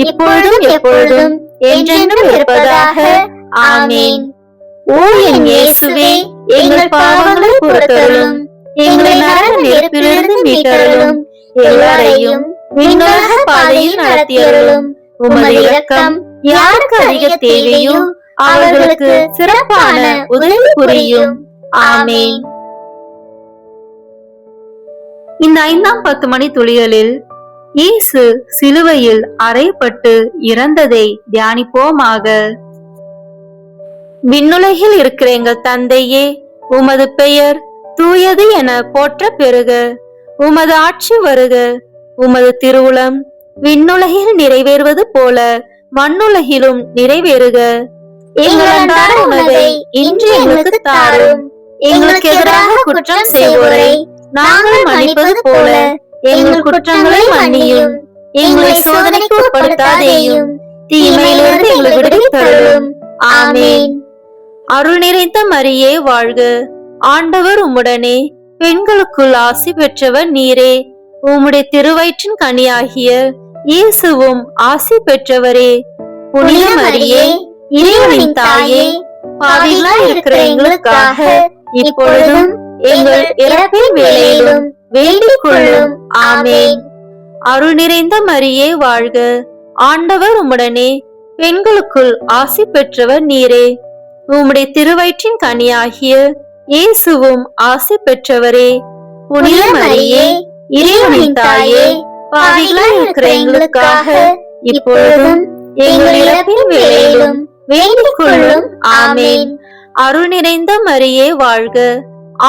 இப்பொழுதும் எப்பொழுதும் என்றென்றும் இருப்பதாக. ஆமேன். ஓ என் இயேசுவே, எங்கள் பாவங்களை பொறுத்தருளும், எங்களை நரக நெருப்பிலிருந்து மீட்டருளும், எல்லாரையும் விண்ணுலக பாதையில் நடத்தியருளும். உமது இரக்கம் யாருக்கு அதிக தேவையோ அவர்களுக்கு சிறப்பான உதவி புரியும். ஆமேன். இந்த 5ஆம் 10 மணி துளிகளில் இயேசு சிலுவையில் அறையப்பட்டு இறந்ததை தியானிப்போமாக. விண்ணுலகில் இருக்கிற எங்கள் தந்தையே, உமது பெயர் தூயது என போற்ற பெறுக. உமது ஆட்சி வருக. உமது திருவுளம் விண்ணுலகில் நிறைவேறுவது போல மண்ணுலகிலும் நிறைவேறுக. எங்கள் அன்றாட உணவை இன்று எங்களுக்கு தாரும். எங்களுக்கு எதிராக குற்றம் செய்வோரை நாங்கள் மன்னிப்பது போல எங்கள் குற்றங்களை மன்னியும். எங்களை சோதனைக்கு உட்படுத்தாதேயும், தீமையிலிருந்து எங்களை விடுவித்தருளும். ஆமேன். அருள் நிறைந்த மரியே வாழ்க, ஆண்டவர் உம்முடனே, பெண்களுக்குள் ஆசி பெற்றவர் நீரே. உம்முடைய திருவயிற்றின் கனியாகிய இயேசுவும் ஆசி பெற்றவரே. புனித மரியே, இறைவனின் தாயே, பாவிகளாய் இருக்கிற எங்களுக்காக இப்பொழுதும் எங்கள் இறப்பின் வேளையிலும் வேண்டிக் கொள்ளும். ஆமேன். அருள் நிறைந்த மரியே வாழ்க, ஆண்டவர் உம்முடனே, பெண்களுக்குள் ஆசி பெற்றவர் நீரே. உம்முடைய திருவயிற்றின் கனியாகிய இயேசுவும் ஆசி பெற்றவரே. புனித மரியே, இறைவனின் தாயே, பாவிகளாய் இருக்கிற எங்களுக்காக இப்பொழுதும் எங்கள் இறப்பின் வேளையிலும் வேண்டிக் கொள்ளும். ஆமேன். அருள் நிறைந்த மரியே வாழ்க,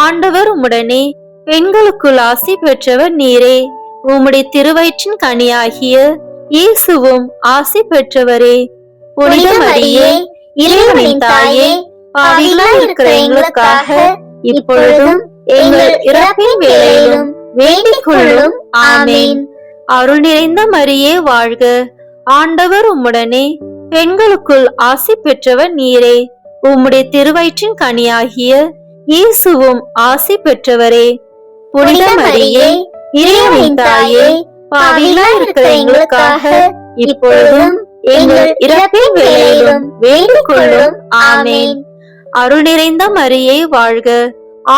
ஆண்டவர் உம்முடனே, பெண்களுக்குள் ஆசி பெற்றவர் நீரே. உம்முடைய திருவயிற்றின் கனியாகிய இயேசுவும் ஆசி பெற்றவரே. புனித மரியே, இறைவனின் தாயே, பாவிகளாய் இருக்கிற எங்களுக்காக இப்பொழுதும் எங்கள் இறப்பின் வேளையிலும் வேண்டிக் கொள்ளும். ஆமேன். அருள் நிறைந்த மரியே வாழ்க, ஆண்டவர் உம்முடனே, பெண்களுக்குள் ஆசி பெற்றவர் நீரே. உம்முடைய திருவயிற்றின் கனியாகிய இயேசுவும் ஆசி பெற்றவரே. புனித மரியே, இறைவனின் தாயே, பாவிகளாய் இருக்கிற எங்களுக்காக இப்பொழுதும் எங்கள் இறப்பின் வேளையிலும் வேண்டிக் கொள்ளும். ஆமேன். அருள் நிறைந்த மரியே வாழ்க,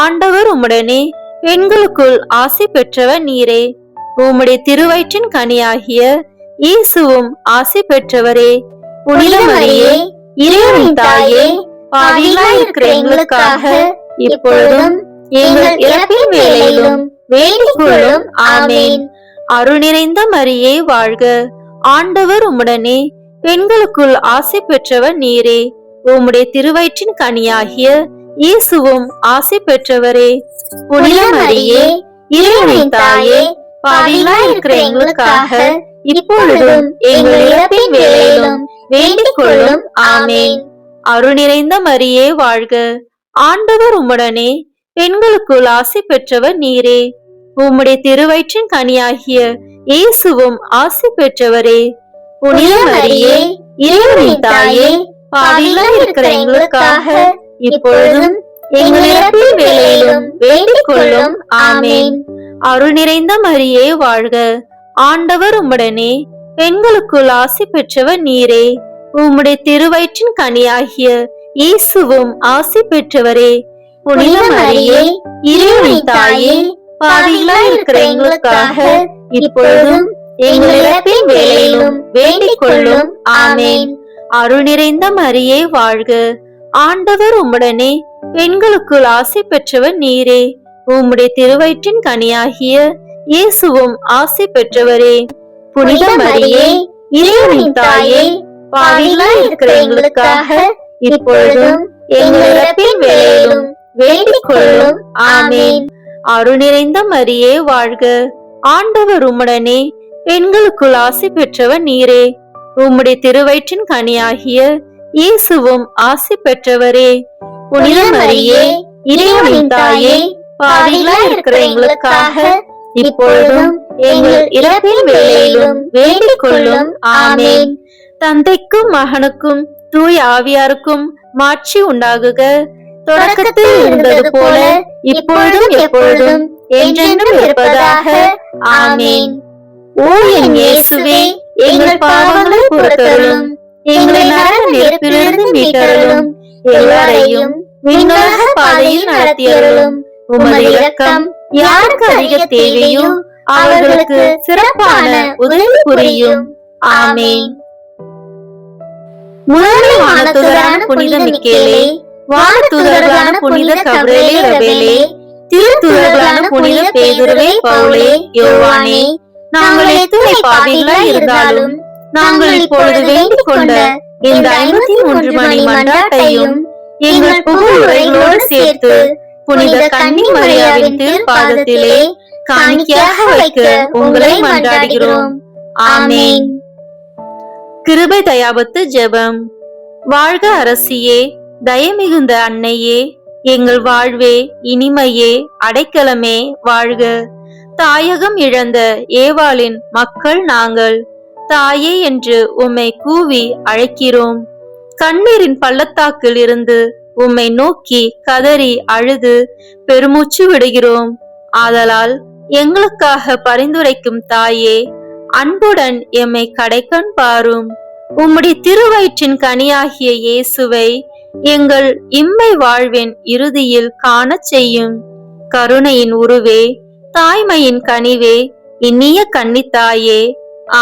ஆண்டவர் உம்முடனே, பெண்களுக்குள் ஆசி பெற்றவர் நீரே. உம்முடைய திருவயிற்றின் கனியாகிய இயேசுவும் ஆசி பெற்றவரே. புனித மரியே, இறைவனின் தாயே, பாவிகளாய் இருக்கிற எங்களுக்காக இப்பொழுதும் எங்கள் இறப்பின் வேளையிலும் வேண்டிக் கொள்ளும். ஆமேன். அருள் நிறைந்த மரியே வாழ்க, ஆண்டவர் உம்முடனே, பெண்களுக்குள் ஆசி பெற்றவர் நீரே. உம்முடைய திருவயிற்றின் கனியாகிய இயேசுவும் ஆசி பெற்றவரே. புனித மரியே, இறைவனின் தாயே, பாவிகளாய் இருக்கிற எங்களுக்காக இப்பொழுதும் எங்கள் இறப்பின் வேளையிலும் வேண்டிக் கொள்ளும். ஆமேன். அருள் நிறைந்த மரியே வாழ்க, ஆண்டவர் உம்முடனே, பெண்களுக்குள் ஆசி பெற்றவர் நீரே. உம்முடைய திருவயிற்றின் கனியாகிய இயேசுவும் ஆசி பெற்றவரே. புனித மரியே, இறைவனின் தாயே, பாவிகளாய் இருக்கிற எங்களுக்காக இப்பொழுதும் எங்கள் இறப்பின் வேளையிலும் வேண்டிக் கொள்ளும். ஆமேன். அருள் நிறைந்த மரியே வாழ்க, ஆண்டவர் உம்முடனே, பெண்களுக்குள் ஆசி பெற்றவர் நீரே. உம்முடைய திருவயிற்றின் கனியாகிய இயேசுவும் ஆசி பெற்றவரே. புனித மரியே, இறைவனின் தாயே, பாவிகளாய் இருக்கிற எங்களுக்காக இப்பொழுதும் எங்கள் இறப்பின் வேளையிலும் வேண்டிக் கொள்ளும். ஆமேன். அருள் நிறைந்த மரியே வாழ்க, ஆண்டவர் உம்முடனே, பெண்களுக்குள் ஆசி பெற்றவர் நீரே. உம்முடைய திருவயிற்றின் கனியாகிய இயேசுவும் ஆசி பெற்றவரே. புனித மரியே, இறைவனின் தாயே, பாவிகளாய் இருக்கிற எங்களுக்காக இப்பொழுதும் எங்கள் இறப்பின் வேளையிலும் வேண்டிக் கொள்ளும். ஆமேன். அருள் நிறைந்த மரியே வாழ்க, ஆண்டவர் உம்முடனே, பெண்களுக்குள் ஆசி பெற்றவர் நீரே. உம்முடைய திருவயிற்றின் கனியாகிய இயேசுவும் ஆசி பெற்றவரே. புனித மரியே, இறைவனின் தாயே, பாவிகளாய் இருக்கிற எங்களுக்காக இப்பொழுதும் எங்கள் இறப்பின் வேளையிலும் வேண்டிக் கொள்ளும். ஆமேன். தந்தைக்கும் மகனுக்கும் தூய ஆவியாருக்கும் மாட்சி உண்டாகுக. தொடக்கத்தில் இருந்தது போல இப்பொழுதும் எப்பொழுதும் என்றென்றும் இருப்பதாக. ஆமேன். ஓ என் இயேசுவே, எங்கள் பாவங்களை பொறுத்தருளும், எங்களை நரக நெருப்பிலிருந்து மீட்டருளும், எல்லாரையும் விண்ணுலக பாதையில் நடத்தியருளும். உமது இரக்கம் யாருக்கு அதிக தேவையோ அவர்களுக்கு சிறப்பான உதவி புரியும். ஆமேன். முதல் வானதூதரான புனித மிக்கேலே, வானதூதர்களான புனித கபிரியேலே, ரபேலே, திருத்தூதர்களான புனித பேதுருவே, பவுலே, யோவானே, நாங்கள் எத்தனை பாவிகளாய் இருந்தாலும் நாங்கள் இப்பொழுது வேண்டிக் கொண்ட இந்த 53 மணி மன்றாட்டையும் எங்கள் புகழ் உரைகளோடு சேர்த்து புனித கன்னி மரியாவின் திருப்பாதத்திலே காணிக்கையாக வைக்க உங்களை மன்றாடுகிறோம். ஆமேன். கிருபை தயாபத்து ஜெபம். வாழ்க அரசியே, தயமிகுந்த அன்னையே, எங்கள் வாழ்வே, இனிமையே, அடைக்கலமே, வாழ்க. தாயகம் இழந்த ஏவாளின் மக்கள் நாங்கள். தாயே என்று உம்மை கூவி அழைக்கிறோம். கண்ணீரின் பள்ளத்தாக்கில் இருந்து உம்மை நோக்கி கதறி அழுது பெருமூச்சு விடுகிறோம். ஆதலால் எங்களுக்காக பரிந்துரைக்கும் தாயே, அன்புடன் எம்மை கடைக்கண் பாரும். உம்முடைய திருவயிற்றின் கனியாகிய இயேசுவை எங்கள் இம்மை வாழ்வின் இறுதியில் காணச் செய்யும். கருணையின் உருவே, தாய்மையின் கனிவே, இனிய கன்னித்தாயே.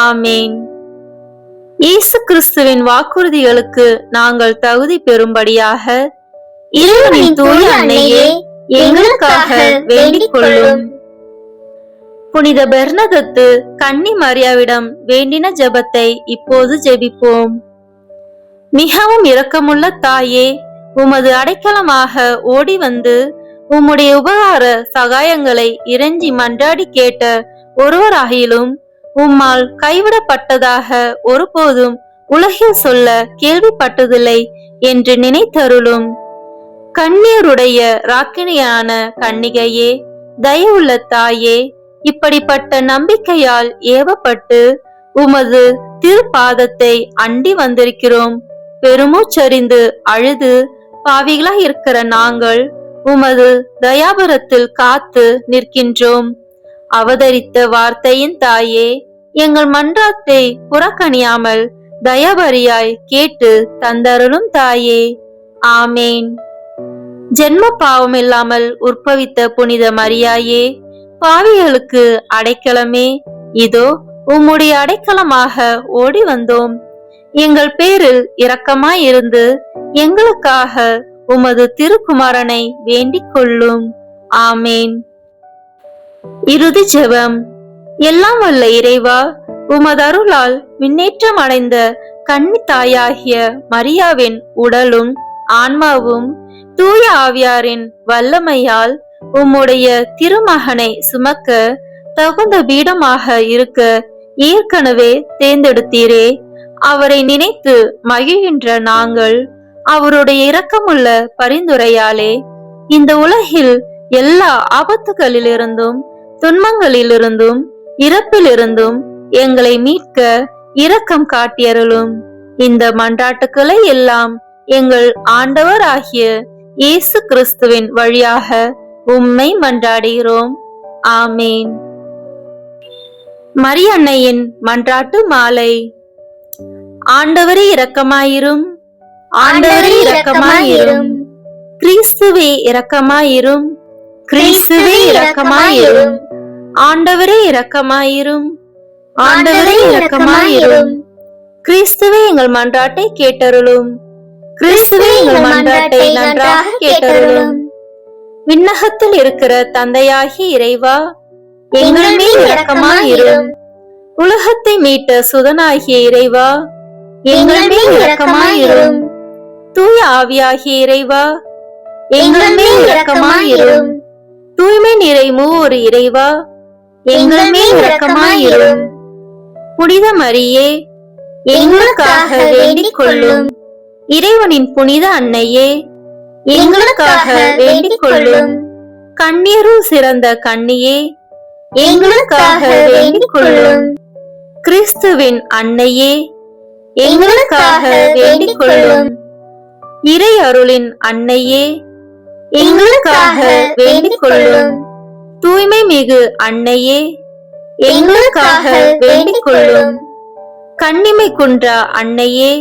ஆமேன். இயேசு கிறிஸ்துவின் வாக்குறுதிகளுக்கு நாங்கள் தகுதி பெறும்படியாக இறைவனின் தூய அன்னையே, எங்களுக்காக வேண்டிக் கொள்ளும். புனித பெர்னதத்து கன்னி மரியாவிடம் வேண்டின ஜெபத்தை இப்போது ஜெபிப்போம். மிகவும் இரக்கமுள்ள தாயே, உமது அடைக்கலமாக ஓடி வந்து உம்முடைய உபகார சகாயங்களை இறைஞ்சி மன்றாடி கேட்ட ஒருவராகிலும் உம்மால் கைவிடப்பட்டதாக ஒருபோதும் உலகில் சொல்ல கேள்விப்பட்டதில்லை என்று நினைத்தருளும். கண்ணீருடைய ராக்கினியான கன்னிகையே, தயவுள்ள தாயே, இப்படிப்பட்ட நம்பிக்கையால் ஏவப்பட்டு உமது திருப்பாதத்தை அண்டி வந்திருக்கிறோம். பெருமூச்சறிந்து அழுது பாவிகளாய் இருக்கிற நாங்கள் உமது தயாபரத்தில் காத்து நிற்கின்றோம். அவதரித்த வார்த்தையின் தாயே, எங்கள் மன்றாத்தை புறக்கணியாமல் தயாபரியாய் கேட்டு தந்தருளும் தாயே. ஆமேன். ஜென்ம பாவமில்லாமல் உற்பவித்த புனித மரியாயே, பாவிகளுக்கு அடைக்கலமே, இதோ உம்முடைய அடைக்கலமாக ஓடி வந்தோம். எங்கள் பேரில் இரக்கமாயிருந்து எங்களுக்காக உமது திருக்குமாரனை வேண்டிக் கொள்ளும். ஆமேன். இறுதி ஜெபம். எல்லாம் வல்ல இறைவா, உமது அருளால் விண்ணேற்றம் அடைந்த கன்னி தாயாகிய மரியாவின் உடலும் ஆன்மாவும் தூய ஆவியாரின் வல்லமையால் உம்முடைய திருமகனை சுமக்க தகுந்த பீடமாக இருக்க ஏற்கனவே தேர்ந்தெடுத்தீரே. அவரை நினைத்து மகிழ்கின்ற நாங்கள் அவருடைய இரக்கமுள்ள பரிந்துரையாலே இந்த உலகில் எல்லா ஆபத்துகளிலிருந்தும் துன்பங்களிலிருந்தும் இறப்பிலிருந்தும் எங்களை மீட்க இரக்கம் காட்டியருளும். இந்த மன்றாட்டுக்களை எல்லாம் எங்கள் ஆண்டவர் ஆகிய இயேசு கிறிஸ்துவின் வழியாக உம்மை மன்றாடுகிறோம். ஆமேன். மரியன்னையின் மன்றாட்டு மாலை. ஆண்டவரே இரக்கமாயிரும், ஆண்டவரே இரக்கமாயிரும், கிறிஸ்துவே இரக்கமாயிரும், கிறிஸ்துவே இரக்கமாயிரும், ஆண்டவரே இரக்கமாயிரும், ஆண்டவரே இரக்கமாயிரும், கிறிஸ்துவே எங்கள் மன்றாட்டை கேட்டருளும், கிறிஸ்துவே எங்கள் மன்றாட்டை நன்றாக கேட்டருளும். விண்ணகத்தில் இருக்கிற தந்தையாகி இறைவா, எங்கள் மேல் இரக்கமாயிரும். உலகத்தை மீட்ட சுதனாகிய இறைவா, எங்கள் மேல் இரக்கமாயிரும். தூய ஆவியாகிய இறைவா, எங்கள் மேல் இரக்கமாயிரும். தூய்மை நிறை மூவொரு இறைவா, எங்கள் மேல் இரக்கமாயிரும். புனித மரியே, எங்களுக்காக வேண்டிக் கொள்ளும். இறைவனின் புனித அன்னையே, எங்களுக்காக வேண்டிக் கொள்ளும். கண்ணீரும் சிறந்த கன்னியே, எங்களுக்காக வேண்டிக் கொள்ளும். கிறிஸ்துவின் அன்னையே, எங்களுக்காக வேண்டிக் கொள்ளும். இறை அருளின் அன்னையே, எங்களுக்காக வேண்டிக் கொள்ளும். தூய்மை மிகு அன்னையே, எங்களுக்காக வேண்டிக் கொள்ளும். கன்னிமை குன்றா அன்னையே,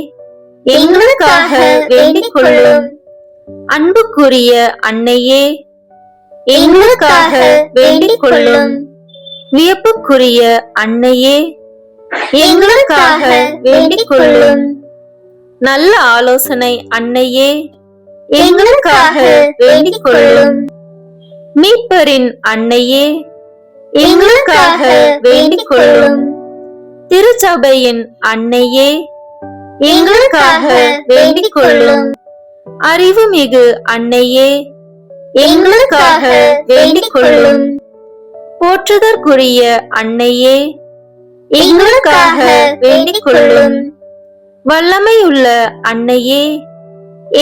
எங்களுக்காக வேண்டிக் கொள்ளும். அன்புக்குரிய அன்னையே, எங்களுக்காக வேண்டிக் கொள்ளும். வியப்புக்குரிய அன்னையே, எங்களுக்காக வேண்டிக் கொள்ளும். நல்ல ஆலோசனை அன்னையே, எங்களுக்காக வேண்டிக் கொள்ளும். மீட்பரின் அன்னையே, எங்களுக்காக வேண்டிக் கொள்ளும். திருச்சபையின் அன்னையே, எங்களுக்காக வேண்டிக் கொள்ளும். அறிவுமிகு அன்னையே, எங்களுக்காக வேண்டிக் கொள்ளும். போற்றுதற்குரிய அன்னையே, எங்களுக்காக வேண்டிக் கொள்ளும். வல்லமையுள்ள அன்னையே,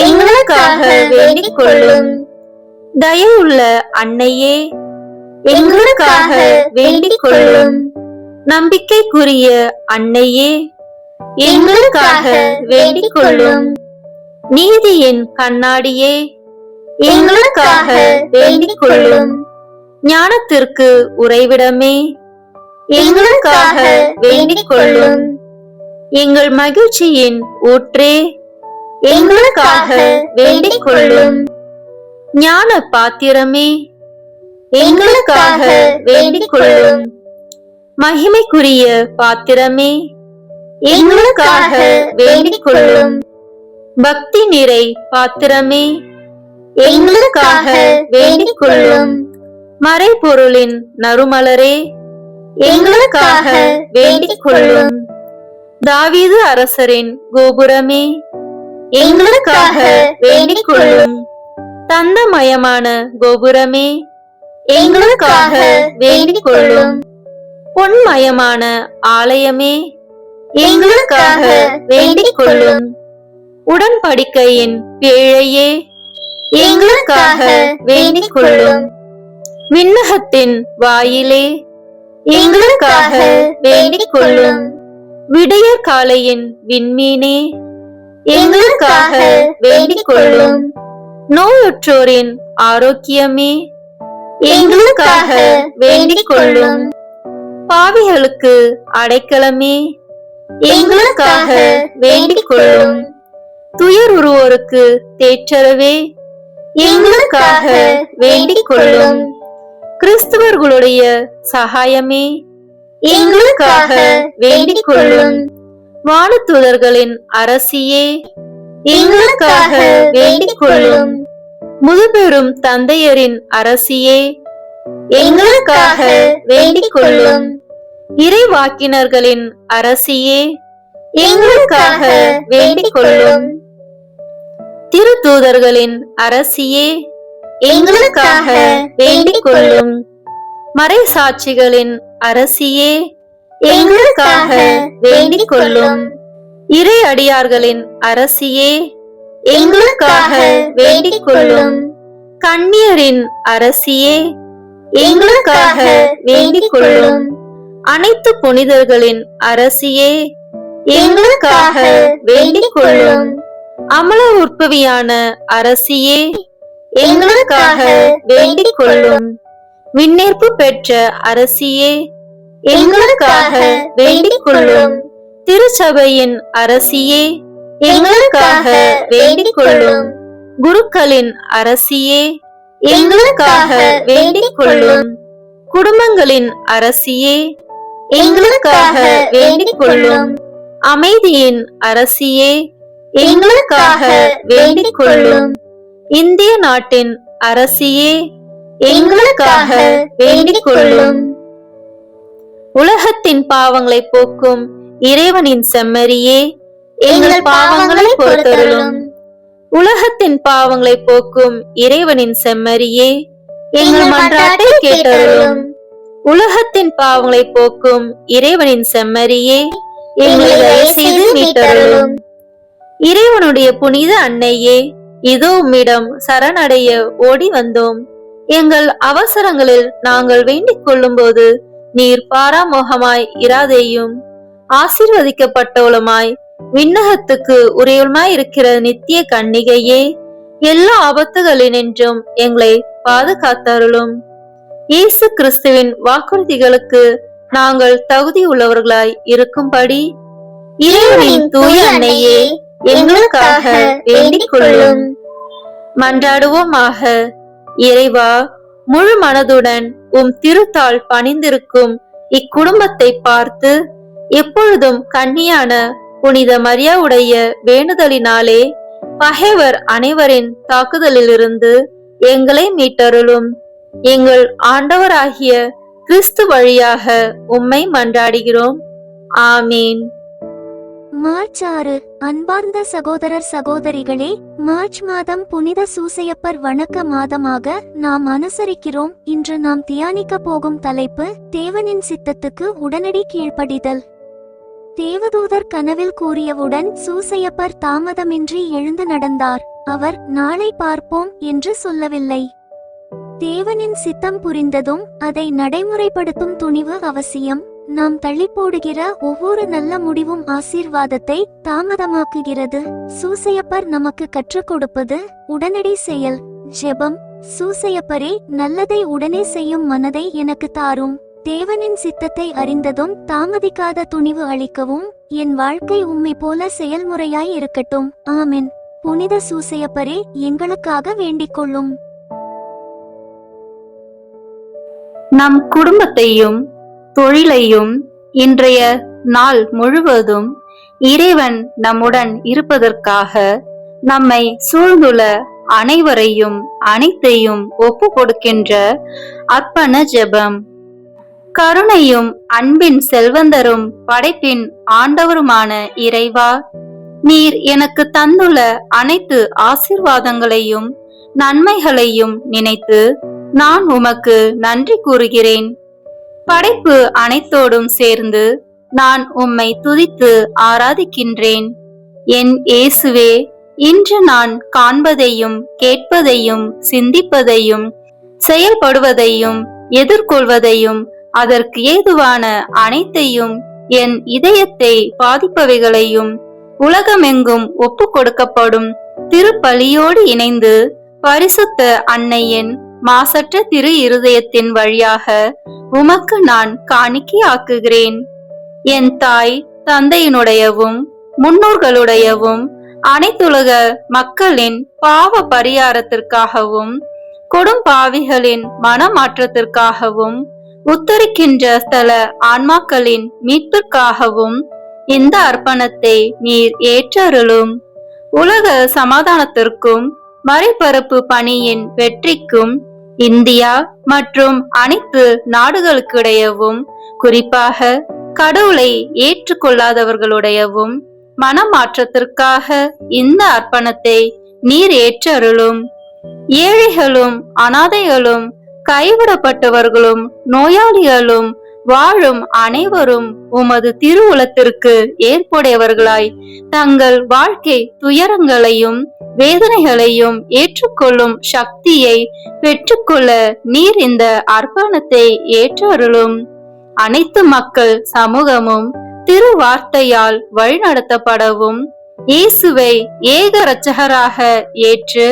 எங்களுக்காக வேண்டிக் கொள்ளும். தயவுள்ள அன்னையே, எங்களுக்காக வேண்டிக் கொள்ளும். நம்பிக்கைக்குரிய அன்னையே, எங்களுக்காக வேண்டிக் கொள்ளும். நீதியின் கண்ணாடியே, எங்களுக்காக வேண்டிக் கொள்ளும். ஞானத்திற்கு உறைவிடமே, எங்களுக்காக வேண்டிக் கொள்ளும். எங்கள் மகிழ்ச்சியின் ஊற்றே, எங்களுக்காக வேண்டிக் கொள்ளும். ஞான பாத்திரமே, எங்களுக்காக வேண்டிக் கொள்ளும். மகிமைக்குரிய பாத்திரமே, எங்களுக்காக வேண்டிக் கொள்ளும். பக்தி நிறை பாத்திரமே, எங்களுக்காக வேண்டிக் கொள்ளும். மறைபொருளின் நறுமலரே, எங்களுக்காக வேண்டிக் கொள்ளும். தாவீது அரசரின் கோபுரமே, எங்களுக்காக வேண்டிக் கொள்ளும். தந்தமயமான கோபுரமே, எங்களுக்காக வேண்டிக் கொள்ளும். பொன்மயமான ஆலயமே, எங்களுக்காக வேண்டிக் கொள்ளும். உடன்படிக்கையின் பேழையே, எங்களுக்காக வேண்டிக் கொள்ளும். விண்ணகத்தின் வாயிலே, எங்களுக்காக வேண்டிக் கொள்ளும். விடிய காலையின் விண்மீனே, எங்களுக்காக வேண்டிக் கொள்ளும். நோயுற்றோரின் ஆரோக்கியமே, எங்களுக்காக வேண்டிக் கொள்ளும். பாவிகளுக்கு அடைக்கலமே, எங்களுக்காக வேண்டிக் கொள்ளும். துயருறுவோருக்கு தேற்றரவே, எங்களுக்காக வேண்டிக் கொள்ளும். கிறிஸ்தவர்களுடைய சகாயமே, எங்களுக்காக வேண்டிக் கொள்ளும். வானதூதர்களின் அரசியே, எங்களுக்காக வேண்டிக் கொள்ளும். முதுபெரும் தந்தையரின் அரசியே, எங்களுக்காக வேண்டிக் கொள்ளும். இறைவாக்கினர்களின் அரசியே, எங்களுக்காக வேண்டிக் கொள்ளும். திருத்தூதர்களின் அரசியே, எங்களுக்காக வேண்டிக் கொள்ளும். மறைசாட்சிகளின் அரசியே, எங்களுக்காக வேண்டிக் கொள்ளும். இறை அடியார்களின் அரசியே, எங்களுக்காக வேண்டிக் கொள்ளும். கன்னியரின் அரசியே, எங்களுக்காக வேண்டிக் கொள்ளும். அனைத்து புனிதர்களின் அரசியே, எங்களுக்காக வேண்டிக் கொள்ளும். அமல உற்பவியான அரசியே, எங்களுக்காக வேண்டிக் கொள்ளும். விண்ணேற்பு பெற்ற அரசியே, எங்களுக்காக வேண்டிக் கொள்ளும். திருச்சபையின் அரசியே, எங்களுக்காக வேண்டிக் கொள்ளும். குருக்களின் அரசியே, எங்களுக்காக வேண்டிக் கொள்ளும். குடும்பங்களின் அரசியே, எங்களுக்காக வேண்டிக் கொள்ளும். அமைதியின் அரசியே, எங்களுக்காக வேண்டிக் கொள்ளும். இந்திய நாட்டின் அரசியே, எங்களுக்காக வேண்டிக் கொள்ளும். உலகத்தின் பாவங்களை போக்கும் இறைவனின் செம்மறியே, எங்கள் பாவங்களை பொறுத்தருளும். உலகத்தின் பாவங்களை போக்கும் இறைவனின் செம்மறியே, எங்கள் மன்றாட்டை கேட்டருளும். உலகத்தின் பாவங்களை போக்கும் இறைவனின் செம்மறியே, எங்களை தயவு செய்து மீட்டருளும். இறைவனுடைய புனித அன்னையே, இதோ உம்மிடம் சரணடைய ஓடி வந்தோம். எங்கள் அவசரங்களில் நாங்கள் வேண்டிக் கொள்ளும் போது நீர் பாராமுகமாய் இராதேயும். ஆசீர்வதிக்கப்பட்டவளுமாய் விண்ணகத்துக்கு உரியவளுமாய் இருக்கிற நித்திய கன்னிகையே, எல்லா ஆபத்துகளினின்றும் எங்களை பாதுகாத்தருளும். இயேசு கிறிஸ்துவின் வாக்குறுதிகளுக்கு நாங்கள் தகுதியுள்ளவர்களாய் இருக்கும்படி இறைவனின் தூய அன்னையே, எங்களுக்காக வேண்டிக் கொள்ளும். மன்றாடுவோமாக. இறைவா, முழு மனதுடன் திருத்தாள் பணிந்திருக்கும் இக்குடும்பத்தை பார்த்து எப்பொழுதும் கன்னியான புனித மரியாவுடைய வேண்டுதலினாலே பகைவர் அனைவரின் தாக்குதலிலிருந்து எங்களை மீட்டருளும். எங்கள் ஆண்டவராகிய கிறிஸ்து வழியாக உம்மை மன்றாடுகிறோம். ஆமீன். மார்ச் 6. அன்பார்ந்த சகோதரர் சகோதரிகளே, மார்ச் மாதம் புனித சூசையப்பர் வணக்க மாதமாக நாம் அனுசரிக்கிறோம். இன்று நாம் தியானிக்க போகும் தலைப்பு தேவனின் சித்தத்துக்கு உடனடி கீழ்ப்படிதல். தேவதூதர் கனவில் கூறியவுடன் சூசையப்பர் தாமதமின்றி எழுந்து நடந்தார். அவர் நாளை பார்ப்போம் என்று சொல்லவில்லை. தேவனின் சித்தம் புரிந்ததும் அதை நடைமுறைப்படுத்தும் துணிவு அவசியம். நாம் தள்ளி போடுகிற ஒவ்வொரு நல்ல முடிவும் ஆசீர்வாதத்தை தாமதமாக்குகிறது. சூசையப்பர் நமக்கு கற்றுக் கொடுப்பது உடனடி செயல். ஜெபம். சூசையப்பரே, நல்லதை உடனே செய்யும் மனதை எனக்கு தாரும். தேவனின் சித்தத்தை அறிந்ததும் தாமதிக்காத துணிவு அளிக்கவும் என் வாழ்க்கை உம்மை போல செயல்முறையாய் இருக்கட்டும். ஆமென். புனித சூசையப்பரே, எங்களுக்காக வேண்டிக் கொள்ளும். நம் குடும்பத்தையும் தொழிலையும் இன்றைய நாள் முழுவதும் இறைவன் நம்முடன் இருப்பதற்காக நம்மை சூழ்ந்துள்ள அனைவரையும் அனைத்தையும் ஒப்பு கொடுக்கின்ற அர்ப்பண ஜெபம். கருணையும் அன்பின் செல்வந்தரும் படைப்பின் ஆண்டவருமான இறைவா, நீர் எனக்கு தந்துள்ள அனைத்து ஆசீர்வாதங்களையும் நன்மைகளையும் நினைத்து நான் உமக்கு நன்றி கூறுகிறேன். படைப்பு அனைத்தோடும் சேர்ந்து நான் உம்மை துதித்து ஆராதிக்கின்றேன். என் இயேசுவே, இன்று நான் காண்பதையும் கேட்பதையும் சிந்திப்பதையும் செயல்படுவதையும் எதிர்கொள்வதையும் அதற்கு ஏதுவான அனைத்தையும் என் இதயத்தை பாதிப்பவைகளையும் உலகமெங்கும் ஒப்பு கொடுக்கப்படும் திருப்பலியோடு இணைந்து பரிசுத்த அன்னையின் மாசற்ற திரு இருதயத்தின் வழியாக உமக்கு நான் காணிக்கையாக்குகிறேன். என் தாய் தந்தையினுடையவும் முன்னோர்களுடையவும் அனைத்துலக மக்களின் பாவ பரிகாரத்திற்காகவும் கொடும்பாவிகளின் மனமாற்றத்திற்காகவும் உத்தரிக்கின்ற ஸ்தல ஆன்மாக்களின் மீட்பிற்காகவும் இந்த அர்ப்பணத்தை நீர் ஏற்றருளும். உலக சமாதானத்திற்கும் மறைபரப்பு பணியின் வெற்றிக்கும் இந்தியா மற்றும் அனைத்து நாடுகளுக்கிடையவும் குறிப்பாக கடவுளை ஏற்றுக்கொள்ளாதவர்களுடையவும் மனமாற்றத்திற்காக இந்த அர்ப்பணத்தை நீர் ஏற்றருளும். ஏழைகளும் அனாதைகளும் கைவிடப்பட்டவர்களும் நோயாளிகளும் வாழும் அனைவரும் உமது திருவுளத்திற்கு ஏற்புடையவர்களாய் தங்கள் வாழ்க்கை துயரங்களையும் வேதனைகளையும் ஏற்றுக்கொள்ளும் சக்தியை பெற்றுக்கொள்ள நீர் இந்த அர்ப்பணத்தை ஏற்றருளும். அனைத்து மக்கள் சமூகமும் திருவார்த்தையால் வழிநடத்தப்படவும் இயேசுவை ஏக இரட்சகராக ஏற்று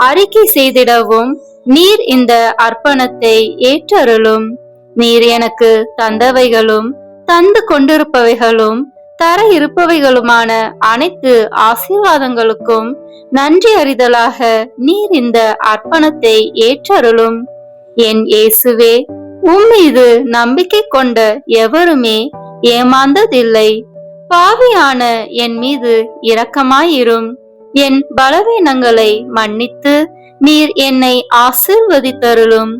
அறிக்கை செய்திடவும் நீர் இந்த அர்ப்பணத்தை ஏற்றருளும். நீர் எனக்கு தந்தவைகளும் தந்து கொண்டிருப்பவைகளும் தர இருப்பவைகளுமான அனைத்து ஆசீர்வாதங்களுக்கும் நன்றி அறிதலாக நீர் இந்த அர்ப்பணத்தை ஏற்றருளும். என் இயேசுவே, உம்மீது நம்பிக்கை கொண்ட எவருமே ஏமாந்ததில்லை. பாவியான என் மீது இரக்கமாயிரும். என் பலவீனங்களை மன்னித்து நீர் என்னை ஆசீர்வதித்தருளும்.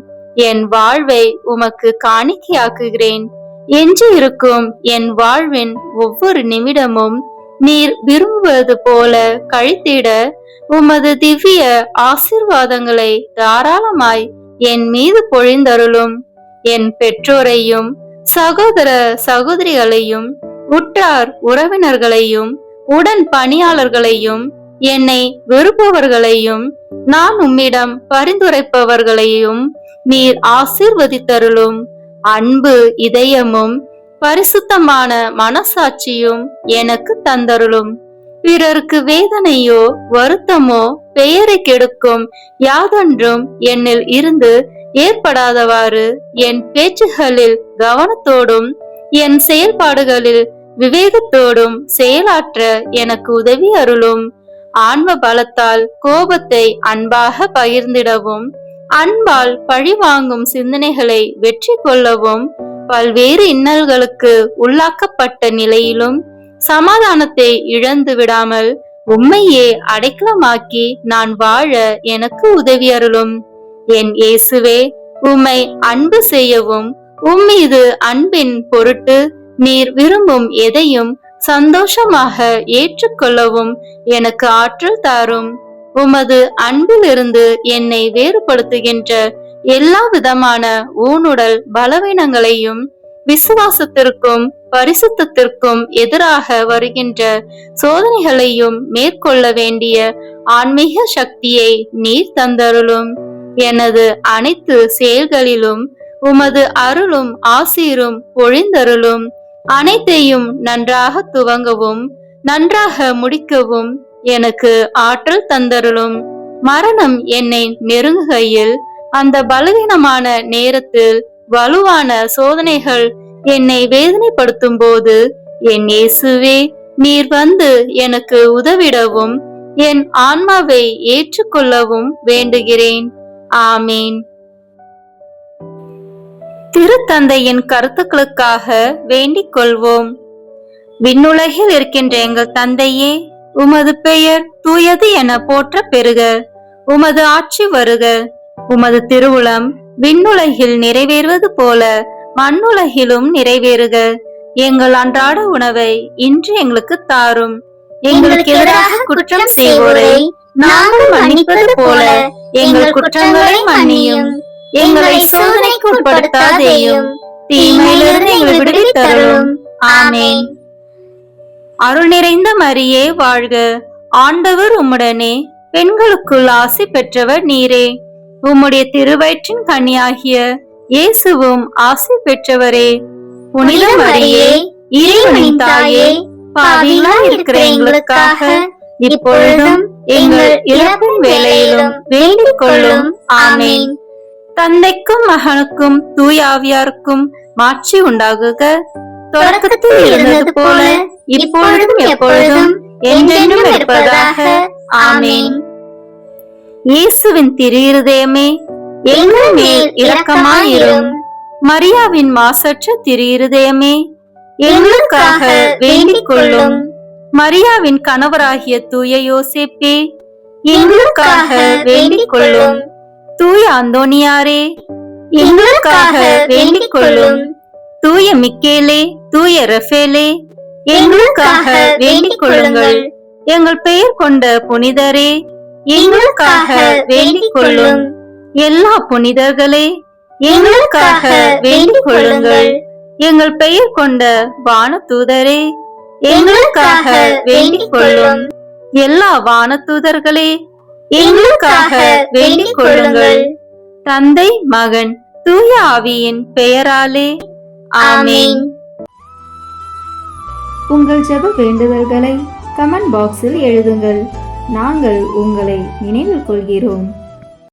என் வாழ்வை உமக்கு காணிக்கையாக்குகிறேன். எஞ்சி இருக்கும் என் வாழ்வின் ஒவ்வொரு நிமிடமும் நீர் விரும்புவது போல கழித்திட உமது திவ்ய ஆசீர்வாதங்களை தாராளமாய் என் மீது பொழிந்தருளும். என் பெற்றோரையும் சகோதர சகோதரிகளையும் உற்றார் உறவினர்களையும் உடன் பணியாளர்களையும் என்னை வெறுப்பவர்களையும் நான் உம்மிடம் பரிந்துரைப்பவர்களையும் நீர் ஆசீர்வதித்தருளும். அன்பு இதயமும் பரிசுத்தமான மனசாட்சியும் எனக்கு தந்தருளும். பிறருக்கு வேதனையோ வருத்தமோ பெயரை கெடுக்கும் யாதொன்றும் என்னில் இருந்து ஏற்படாதவாறு என் பேச்சுகளில் கவனத்தோடும் என் செயல்பாடுகளில் விவேகத்தோடும் செயலாற்ற எனக்கு உதவி அருளும். ஆன்ம பலத்தால் கோபத்தை அன்பாக பகிர்ந்திடவும் அன்பால் பழிவாங்கும் சிந்தனைகளை வெற்றி கொள்ளவும் பல்வேறு இன்னல்களுக்கு உள்ளாக்கப்பட்ட நிலையிலும் சமாதானத்தை இழந்து விடாமல் உம்மையே அடைக்கலமாக்கி நான் வாழ எனக்கு உதவி அருளும். என் இயேசுவே, உம்மை அன்பு செய்யவும் உம்மீது அன்பின் பொருட்டு நீர் விரும்பும் எதையும் சந்தோஷமாக ஏற்றுக்கொள்ளவும் எனக்கு ஆற்றல் தாரும். உமது அன்பிலிருந்து என்னை வேறுபடுத்துகின்ற எல்லா விதமான ஊனுடல் பலவீனங்களையும் விசுவாசத்திற்கும் பரிசுத்தத்திற்கும் எதிராக வருகின்ற சோதனைகளையும் மேற்கொள்ள வேண்டிய ஆன்மீக சக்தியை நீர் தந்தருளும். எனது அனைத்து செயல்களிலும் உமது அருளும் ஆசீரும் பொழிந்தருளும். அனைத்தையும் நன்றாக துவங்கவும் நன்றாக முடிக்கவும் எனக்கு ஆற்றல் தந்தருளும். மரணம் என்னை நெருங்குகையில் அந்த பலவீனமான நேரத்தில் வலுவான சோதனைகள் என்னை வேதனைப்படுத்தும் போது என் இயேசுவே, நீர் வந்து எனக்கு உதவிடவும் என் ஆன்மாவை ஏற்றுக்கொள்ளவும் வேண்டுகிறேன். ஆமீன். திருத்தந்தையின் கருத்துக்களுக்காக வேண்டிக் கொள்வோம். விண்ணுலகில் இருக்கின்ற எங்கள் தந்தையே, உமது பெயர் தூயது என போற்ற பெறுக. உமது ஆட்சி வருக. உமது திருவுளம் விண்ணுலகில் நிறைவேறுவது போல மண்ணுலகிலும் நிறைவேறுக. எங்கள் அன்றாட உணவை இன்று எங்களுக்கு தாரும். எங்களுக்கு எதிராக குற்றம் செய்வோரை நாங்கள் மன்னிப்பது போல எங்கள் குற்றங்களை மன்னியும். எங்களை சோதனைக்கு உட்படுத்தாதேயும், தீமையிலிருந்து எங்களை விடுவித்தருளும். ஆமென். அருள் நிறைந்த மரியே வாழ்க, ஆண்டவர் உம்முடனே, பெண்களுக்குள் ஆசி பெற்றவர் நீரே. உம்முடைய திருவயிற்றின் கனியாகிய இயேசுவும் ஆசி பெற்றவரே. புனித மரியே, இறைவனின் தாயே, பாவிகளாய் இருக்கிற எங்களுக்காக இப்பொழுதும் எங்கள் இறப்பின் வேளையிலும் வேண்டிக் கொள்ளும். ஆமென். தந்தைக்கும் மகனுக்கும் தூயாவியாருக்கும் மாட்சி உண்டாகுக. தொடக்கத்தில் இருந்தது போல இப்பொழுதும் எப்பொழுதும் என்றென்றும் இருப்பதாக. ஆமென். இயேசுவின் திரு இருதயமே, எங்கள் மேல் இரக்கமாயிரும். மரியாவின் மாசற்ற திரு இருதயமே, எங்களுக்காக வேண்டிக் கொள்ளும். மரியாவின் கணவராகிய தூய யோசேப்பே, எங்களுக்காக வேண்டிக் கொள்ளும். தூய அந்தோனியாரே, எங்களுக்காக வேண்டிக் கொள்ளும். தூய மிக்கேலே, தூய ரஃபேலே, எங்களுக்காக வேண்டிக் கொள்ளுங்கள். எங்கள் பெயர் கொண்ட புனிதரே, எங்களுக்காக வேண்டிக் கொள்ளும். எல்லா புனிதர்களே, எங்களுக்காக வேண்டிக் கொள்ளுங்கள். எங்கள் பெயர் கொண்ட வானதூதரே, எங்களுக்காக வேண்டிக் கொள்ளும். எல்லா வானதூதர்களே, எங்களுக்காக வேண்டிக் கொள்ளுங்கள். தந்தை, மகன், தூய ஆவியின் பெயராலே. ஆமென். உங்கள் ஜெப வேண்டுதல்களை கமெண்ட் பாக்ஸில் எழுதுங்கள். நாங்கள் உங்களை நினைவில் கொள்கிறோம்.